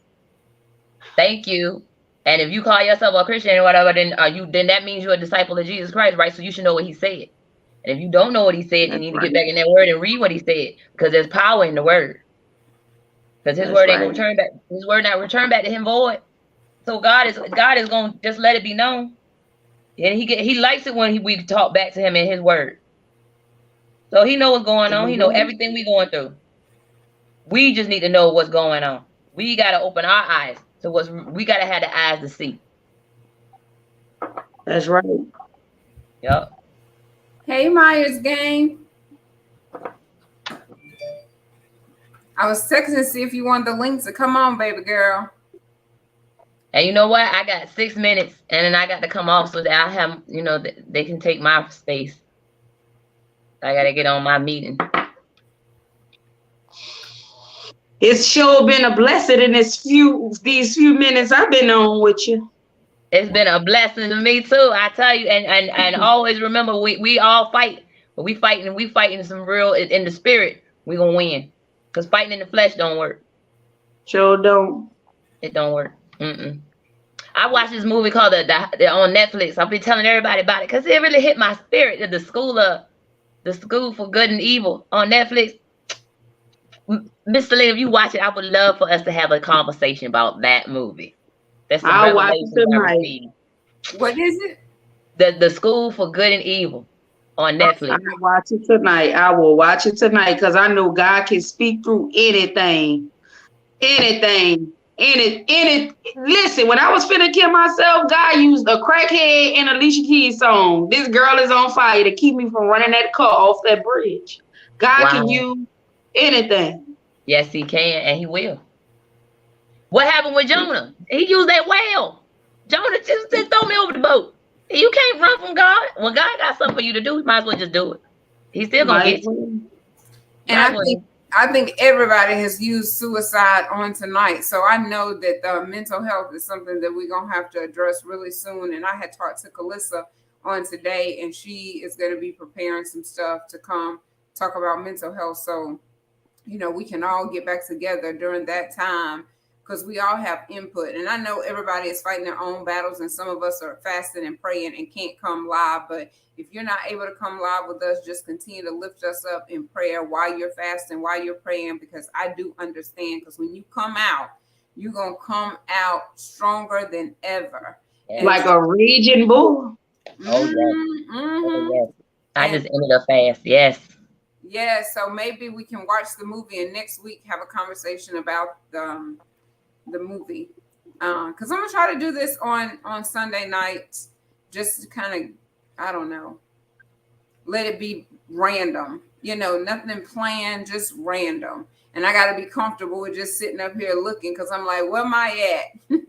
[SPEAKER 4] Thank you. And if you call yourself a Christian or whatever, then that means you're a disciple of Jesus Christ, right? So you should know what he said. And if you don't know what he said, you
[SPEAKER 5] That's
[SPEAKER 4] need to
[SPEAKER 5] right.
[SPEAKER 4] get back in that word and read what he said, because there's power in the word. Because his
[SPEAKER 5] That's
[SPEAKER 4] word ain't gonna
[SPEAKER 5] right.
[SPEAKER 4] return back. His word not return back to him void. So God is gonna just let it be known. And he likes it when we talk back to him in his word. So he knows what's going on. He know everything we going through. We just need to know what's going on. We gotta open our eyes to we gotta have the eyes to see.
[SPEAKER 5] That's right.
[SPEAKER 4] Yep.
[SPEAKER 1] Hey, Myers gang. I was texting to see if you wanted the link to come on, baby girl.
[SPEAKER 4] And you know what? I got 6 minutes, and then I got to come off so that I have, they can take my space. I gotta get on my meeting.
[SPEAKER 5] It's sure been a blessing in these few minutes I've been on with you.
[SPEAKER 4] It's been a blessing to me too. I tell you, and always remember, we all fight, but we fighting some real in the spirit. We gonna win, cause fighting in the flesh don't work.
[SPEAKER 5] Sure don't.
[SPEAKER 4] It don't work. I watched this movie called the on Netflix. I've been telling everybody about it because it really hit my spirit. The School for Good and Evil on Netflix. Miss Celena, if you watch it, I would love for us to have a conversation about that movie. That's some
[SPEAKER 5] I'll watch it
[SPEAKER 4] revelations I
[SPEAKER 5] tonight.
[SPEAKER 4] received.
[SPEAKER 1] What is it?
[SPEAKER 4] The School for Good and Evil on Netflix.
[SPEAKER 5] I'll watch it tonight. I will watch it tonight because I know God can speak through anything. Anything. Listen, when I was finna kill myself, God used a crackhead and Alicia Keys song. This girl is on fire to keep me from running that car off that bridge. God can
[SPEAKER 4] Wow.
[SPEAKER 5] use anything.
[SPEAKER 4] Yes, he can, and he will. What happened with Jonah? He used that whale. Jonah just throw me over the boat. You can't run from God. When God got something for you to do, you might as well just do it. He's still gonna
[SPEAKER 5] Might
[SPEAKER 4] get
[SPEAKER 5] as
[SPEAKER 4] you.
[SPEAKER 5] well.
[SPEAKER 1] And I think everybody has used suicide on tonight. So I know that mental health is something that we're going to have to address really soon. And I had talked to Calissa on today, and she is going to be preparing some stuff to come talk about mental health. So, we can all get back together during that time because we all have input. And I know everybody is fighting their own battles, and some of us are fasting and praying and can't come live. But if you're not able to come live with us, just continue to lift us up in prayer while you're fasting, while you're praying, because I do understand, because when you come out, you're going to come out stronger than ever.
[SPEAKER 4] Yeah.
[SPEAKER 5] Like a raging bull.
[SPEAKER 4] Oh yes.
[SPEAKER 1] Mm-hmm.
[SPEAKER 4] Oh yes. I
[SPEAKER 1] And
[SPEAKER 4] just ended up fast. Yes.
[SPEAKER 1] yeah, so maybe we can watch the movie and next week have a conversation about the movie. Because I'm gonna try to do this on Sunday nights, just to kind of, I don't know, let it be random. Nothing planned, just random. And I got to be comfortable with just sitting up here looking because I'm like, where am I at?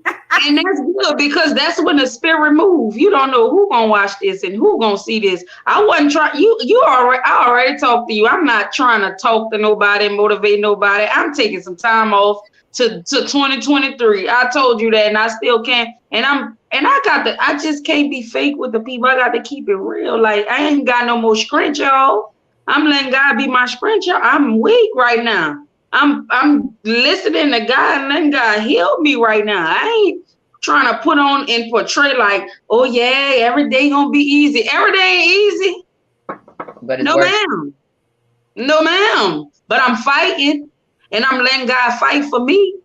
[SPEAKER 5] And that's good because that's when the spirit move. You don't know who gonna watch this and who gonna see this. I wasn't trying. You already. I already talked to you. I'm not trying to talk to nobody, motivate nobody. I'm taking some time off to 2023. I told you that, and I still can't. And I just can't be fake with the people. I got to keep it real. Like I ain't got no more strength, y'all. I'm letting God be my strength, y'all. I'm weak right now. I'm listening to God and letting God heal me right now. I ain't trying to put on and portray like, oh yeah, every day gonna be easy. Every day ain't easy.
[SPEAKER 4] But it's
[SPEAKER 5] No
[SPEAKER 4] worth.
[SPEAKER 5] ma'am. No ma'am. But I'm fighting and I'm letting God fight for me.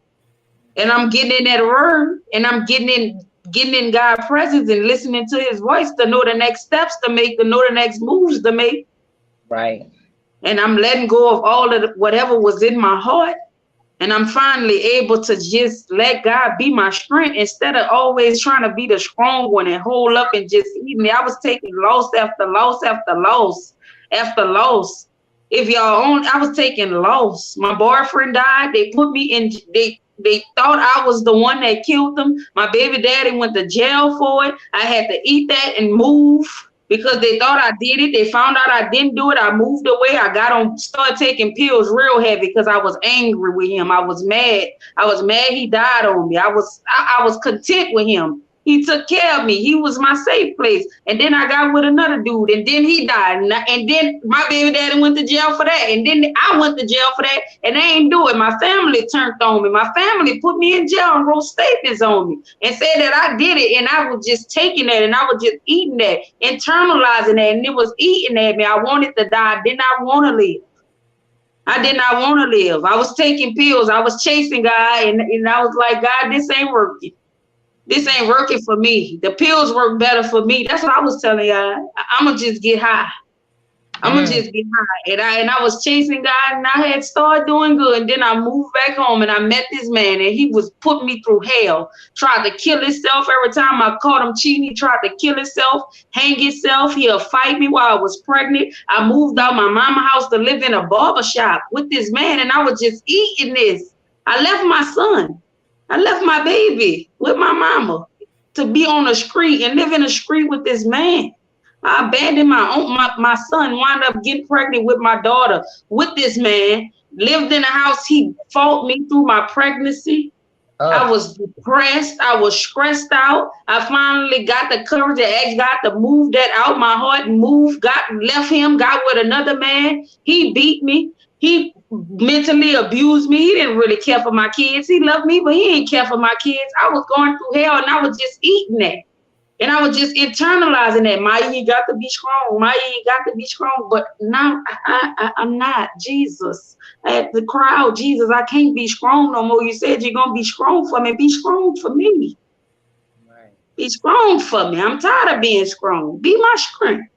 [SPEAKER 5] And I'm getting in that word and I'm getting in God's presence and listening to his voice to know the next steps to make, to know the next moves to make.
[SPEAKER 4] Right.
[SPEAKER 5] And I'm letting go of all of whatever was in my heart. And I'm finally able to just let God be my strength instead of always trying to be the strong one and hold up and just eating it. I was taking loss after loss after loss after loss. If y'all own, I was taking loss. My boyfriend died. They put me in. They thought I was the one that killed them. My baby daddy went to jail for it. I had to eat that and move because they thought I did it. They found out I didn't do it. I moved away. I started taking pills real heavy because I was angry with him. I was mad. I was mad he died on me. I was content with him. He took care of me. He was my safe place. And then I got with another dude, and then he died. And then my baby daddy went to jail for that. And then I went to jail for that, and they ain't do it. My family turned on me. My family put me in jail and wrote statements on me and said that I did it, and I was just taking that, and I was just eating that, internalizing that, and it was eating at me. I wanted to die. I did not want to live. I did not want to live. I was taking pills. I was chasing God, and I was like, God, this ain't working. This ain't working for me. The pills work better for me. That's what I was telling y'all. I'm gonna just get high. I'm gonna just get high. And I was chasing God, and I had started doing good. And then I moved back home, and I met this man, and he was putting me through hell. Tried to kill himself every time I caught him cheating. He tried to kill himself, hang himself. He'll fight me while I was pregnant. I moved out my mama house to live in a barber shop with this man, and I was just eating this. I left my son. I left my baby with my mama to be on the street and live in the street with this man. I abandoned my son, wound up getting pregnant with my daughter with this man, lived in a house. He fought me through my pregnancy. I was depressed. I was stressed out. I finally got the courage to ask God to move that out my heart, left him, got with another man. He beat me. He mentally abused me. He didn't really care for my kids. He loved me, but he didn't care for my kids. I was going through hell, and I was just eating that. And I was just internalizing that. Maya, you got to be strong. Maya, you got to be strong. But now I'm not. Jesus. I had to cry out, Jesus, I can't be strong no more. You said you're going to be strong for me. Be strong for me. Right. Be strong for me. I'm tired of being strong. Be my strength.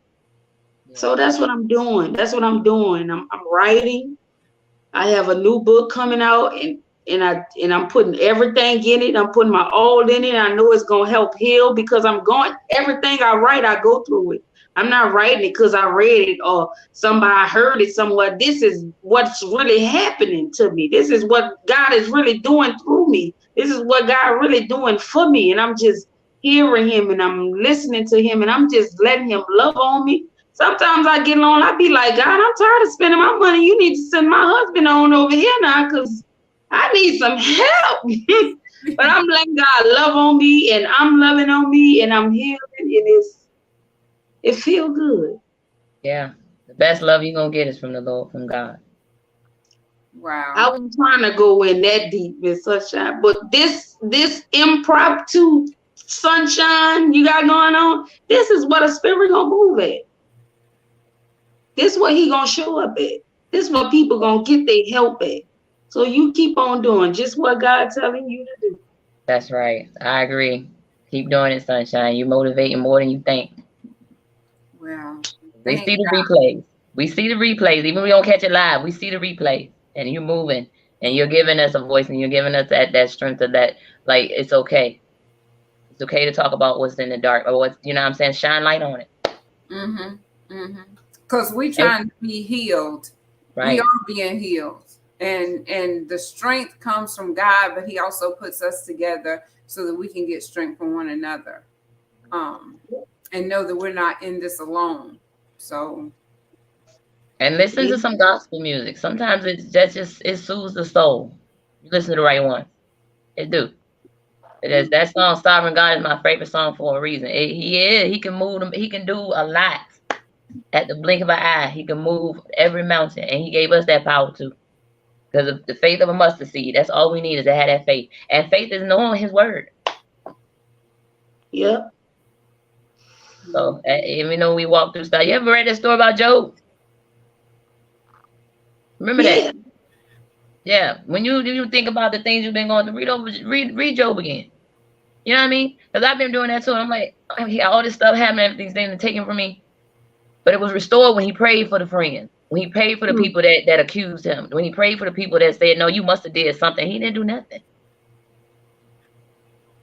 [SPEAKER 5] Yeah. So that's what I'm doing. That's what I'm doing. I'm writing. I have a new book coming out, and I'm putting everything in it. I'm putting my all in it. I know it's gonna help heal because everything I write, I go through it. I'm not writing it because I read it or somebody heard it somewhere. This is what's really happening to me. This is what God is really doing through me. This is what God really doing for me. And I'm just hearing him and I'm listening to him and I'm just letting him love on me. Sometimes I get along, I be like, God, I'm tired of spending my money. You need to send my husband on over here now because I need some help. But I'm letting God love on me and I'm loving on me and I'm healing and it feels good.
[SPEAKER 4] Yeah. The best love you're going to get is from the Lord, from God.
[SPEAKER 1] Wow.
[SPEAKER 5] I was trying to go in that deep in sunshine, but this impromptu sunshine you got going on, this is what a spirit gonna move at. This is what he gonna show up at. This is what people gonna get their help at. So you keep on doing just what God's telling you to do.
[SPEAKER 4] That's right. I agree. Keep doing it, sunshine. You're motivating more than you think.
[SPEAKER 1] Well,
[SPEAKER 4] We see
[SPEAKER 1] thank
[SPEAKER 4] the
[SPEAKER 1] God.
[SPEAKER 4] replays. We see the replays. Even if we don't catch it live, we see the replays. And you're moving. And you're giving us a voice and you're giving us that strength of that. Like, it's okay. It's okay to talk about what's in the dark or what's, you know what I'm saying? Shine light on it.
[SPEAKER 1] Because we
[SPEAKER 4] And,
[SPEAKER 1] trying to be healed. We
[SPEAKER 4] right.
[SPEAKER 1] are being healed. And the strength comes from God, but he also puts us together so that we can get strength from one another. And know that we're not in this alone. So,
[SPEAKER 4] And listen to some gospel music. Sometimes it soothes the soul. You listen to the right one. It do. It is. That song "Sovereign God" is my favorite song for a reason. He can move them. He can do a lot at the blink of an eye. He can move every mountain, and he gave us that power too. Because of the faith of a mustard seed. That's all we need is to have that faith. And faith is knowing His word.
[SPEAKER 5] Yep.
[SPEAKER 4] So even though we walk through stuff, you ever read that story about Job? Remember that? Yeah. When you think about the things you've been going through, read Job again. You know what I mean? Because I've been doing that too. I'm like, all this stuff happening, these things are taken from me. But it was restored when he prayed for the friends. When he prayed for the people that accused him. When he prayed for the people that said, no, you must have did something. He didn't do nothing.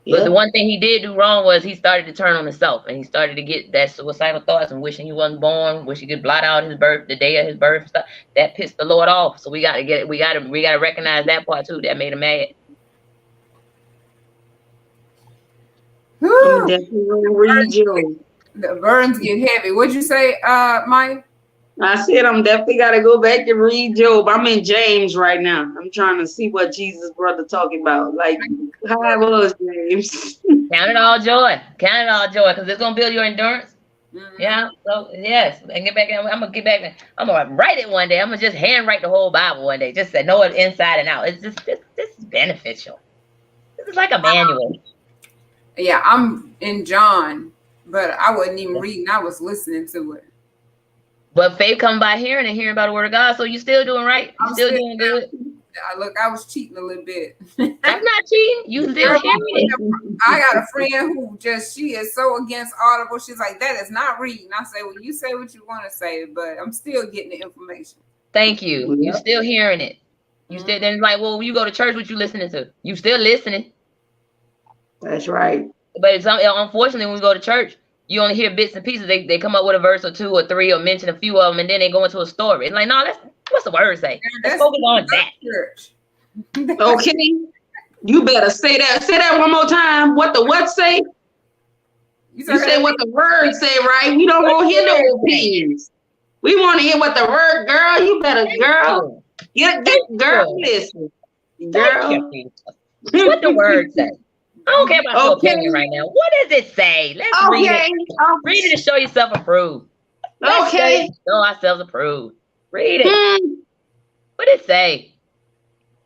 [SPEAKER 4] But the one thing he did do wrong was he started to turn on himself. And he started to get that suicidal thoughts and wishing he wasn't born, wish he could blot out his birth, the day of his birth and stuff. That pissed the Lord off. So we gotta recognize that part too. That made him mad.
[SPEAKER 5] I'm definitely gonna read you.
[SPEAKER 1] The burdens get heavy. What'd you say, Mike?
[SPEAKER 5] I said I'm definitely gotta go back and read Job. I'm in James right now. I'm trying to see what Jesus' brother talking about. Like how it was James.
[SPEAKER 4] Count it all joy. Count it all joy, because it's gonna build your endurance. Yeah. So yes, and get back. I'm gonna get back. I'm gonna write it one day. I'm gonna just handwrite the whole Bible one day. Just say know it inside and out. It's just this is beneficial. This is like a manual.
[SPEAKER 1] Yeah, I'm in John, but I wasn't even reading. I was listening to it.
[SPEAKER 4] But faith comes by hearing and hearing by the word of God. So you're still doing right. You're still doing good.
[SPEAKER 1] Look, I was cheating a little bit.
[SPEAKER 4] I'm not cheating. You still hearing it.
[SPEAKER 1] I got a friend who she is so against Audible. She's like, that is not reading. I say, well, you say what you want to say, but I'm still getting the information.
[SPEAKER 4] Thank you. You still hearing it. You still then like, well, when you go to church, what you listening to? You still listening.
[SPEAKER 5] That's right.
[SPEAKER 4] But it's unfortunately when we go to church, you only hear bits and pieces. They come up with a verse or two or three or mention a few of them, and then they go into a story. It's like, no, what's the word say? Let's focus on that.
[SPEAKER 1] Church.
[SPEAKER 5] Okay. You better say that. Say that one more time. What the what say? You say what the word say, right? We don't want to hear no opinions. We want to hear what the word, girl. You better, girl. Get girl, listen. Girl.
[SPEAKER 4] What the word say? I don't care about your opinion right now. What does it say? Let's read it. Read it and show yourself approved. Let's show ourselves approved. Read it. What did it say?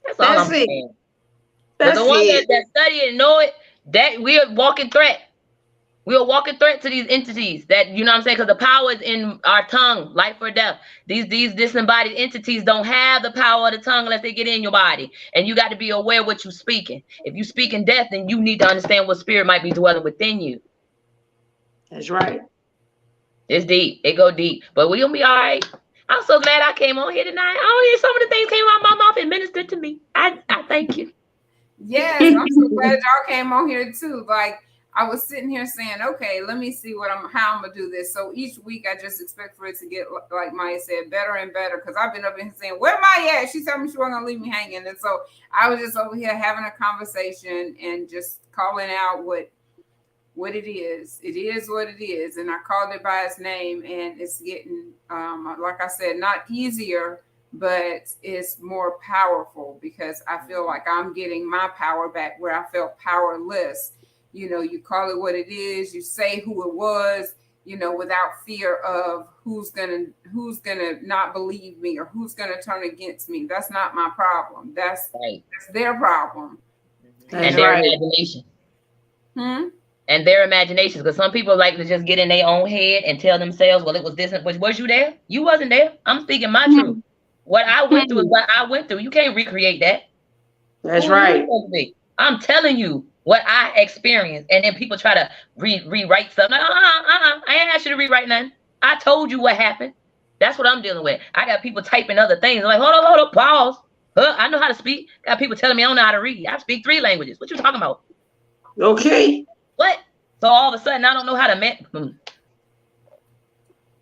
[SPEAKER 4] That's all I'm saying. That's the one that study it and know it, that we are walking threat. We are walking threat to these entities that, you know what I'm saying? Because the power is in our tongue, life or death. These disembodied entities don't have the power of the tongue unless they get in your body. And you got to be aware of what you're speaking. If you speak in death, then you need to understand what spirit might be dwelling within you.
[SPEAKER 5] That's right.
[SPEAKER 4] It's deep. It go deep. But we're going to be all right. I'm so glad I came on here tonight. I hear some of the things came out of my mouth and ministered to me. I thank you.
[SPEAKER 1] Yes, I'm so glad y'all came on here too. Like, I was sitting here saying, okay, let me see how I'm gonna do this. So each week I just expect for it to get, like Maya said, better and better. Because I've been up in here saying, where Maya at? She told me she wasn't gonna leave me hanging. And so I was just over here having a conversation and just calling out what it is. It is what it is. And I called it by its name, and it's getting, like I said, not easier, but it's more powerful, because I feel like I'm getting my power back where I felt powerless. You know, you call it what it is, you say who it was, you know, without fear of who's gonna not believe me or who's gonna turn against me. That's not my problem. That's their problem.
[SPEAKER 4] And their imagination. And their imaginations, because some people like to just get in their own head and tell themselves, well, it was this. Was you there? You wasn't there. I'm speaking my truth. What I went through is what I went through. You can't recreate that.
[SPEAKER 5] That's right.
[SPEAKER 4] I'm telling you what I experienced, and then people try to rewrite something. Like, I ain't asked you to rewrite nothing. I told you what happened. That's what I'm dealing with. I got people typing other things. Like, hold on, pause. I know how to speak. Got people telling me I don't know how to read. I speak 3 languages. What you talking about?
[SPEAKER 5] Okay.
[SPEAKER 4] What? So all of a sudden, I don't know how to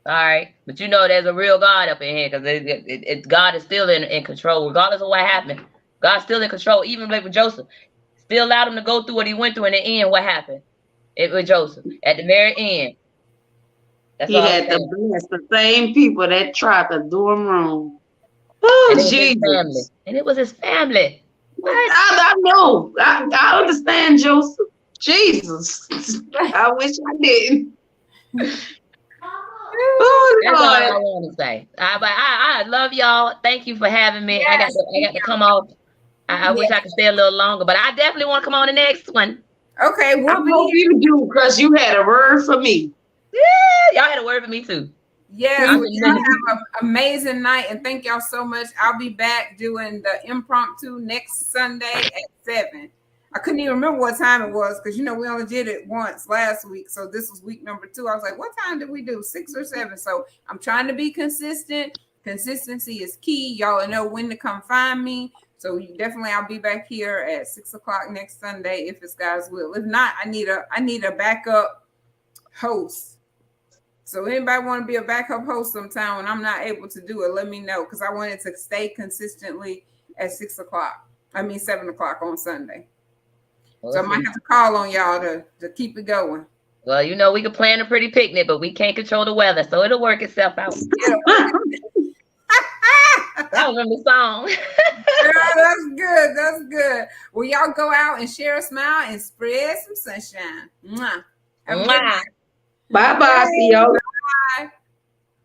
[SPEAKER 4] All right. But you know there's a real God up in here because God is still in control, regardless of what happened. God's still in control, even like with Joseph. Still allowed him to go through what he went through in the end. What happened? It was Joseph. At the very end. That's
[SPEAKER 5] He
[SPEAKER 4] all I'm
[SPEAKER 5] had to
[SPEAKER 4] saying.
[SPEAKER 5] bless the same people that tried to do him wrong. Oh,
[SPEAKER 4] And it was his family.
[SPEAKER 5] Jesus.
[SPEAKER 4] And it was his family. What?
[SPEAKER 5] I know. I understand, Joseph. Jesus. I wish I didn't. Oh,
[SPEAKER 4] That's all I
[SPEAKER 5] Lord.
[SPEAKER 4] want to say. I love y'all. Thank you for having me. I got to come off. I wish I could stay a little longer, but I definitely want to come on the next one.
[SPEAKER 1] Okay,
[SPEAKER 5] I
[SPEAKER 1] we'll be
[SPEAKER 5] hope
[SPEAKER 1] here.
[SPEAKER 5] you do, because you had a word for me.
[SPEAKER 4] Yeah, y'all had a word for me too.
[SPEAKER 1] Yes,
[SPEAKER 4] I'm
[SPEAKER 1] well, y'all have an amazing night, and thank y'all so much. I'll be back doing the impromptu next Sunday at 7. I couldn't even remember what time it was because we only did it once last week, so this was week number 2. I was like, what time did we do? 6 or 7? So I'm trying to be consistent. Consistency is key. Y'all know when to come find me. So I'll be back here at 6 o'clock next Sunday if it's God's will. If not, I need a backup host. So anybody want to be a backup host sometime when I'm not able to do it, let me know, because I want it to stay consistently at 7 o'clock on Sunday. So I might have to call on y'all to keep it going.
[SPEAKER 4] Well, we can plan a pretty picnic, but we can't control the weather, so it'll work itself out. That was from the song.
[SPEAKER 1] Yeah, that's good. That's good. Well, y'all go out and share a smile and spread some sunshine. Mwah.
[SPEAKER 5] Bye-bye. See y'all.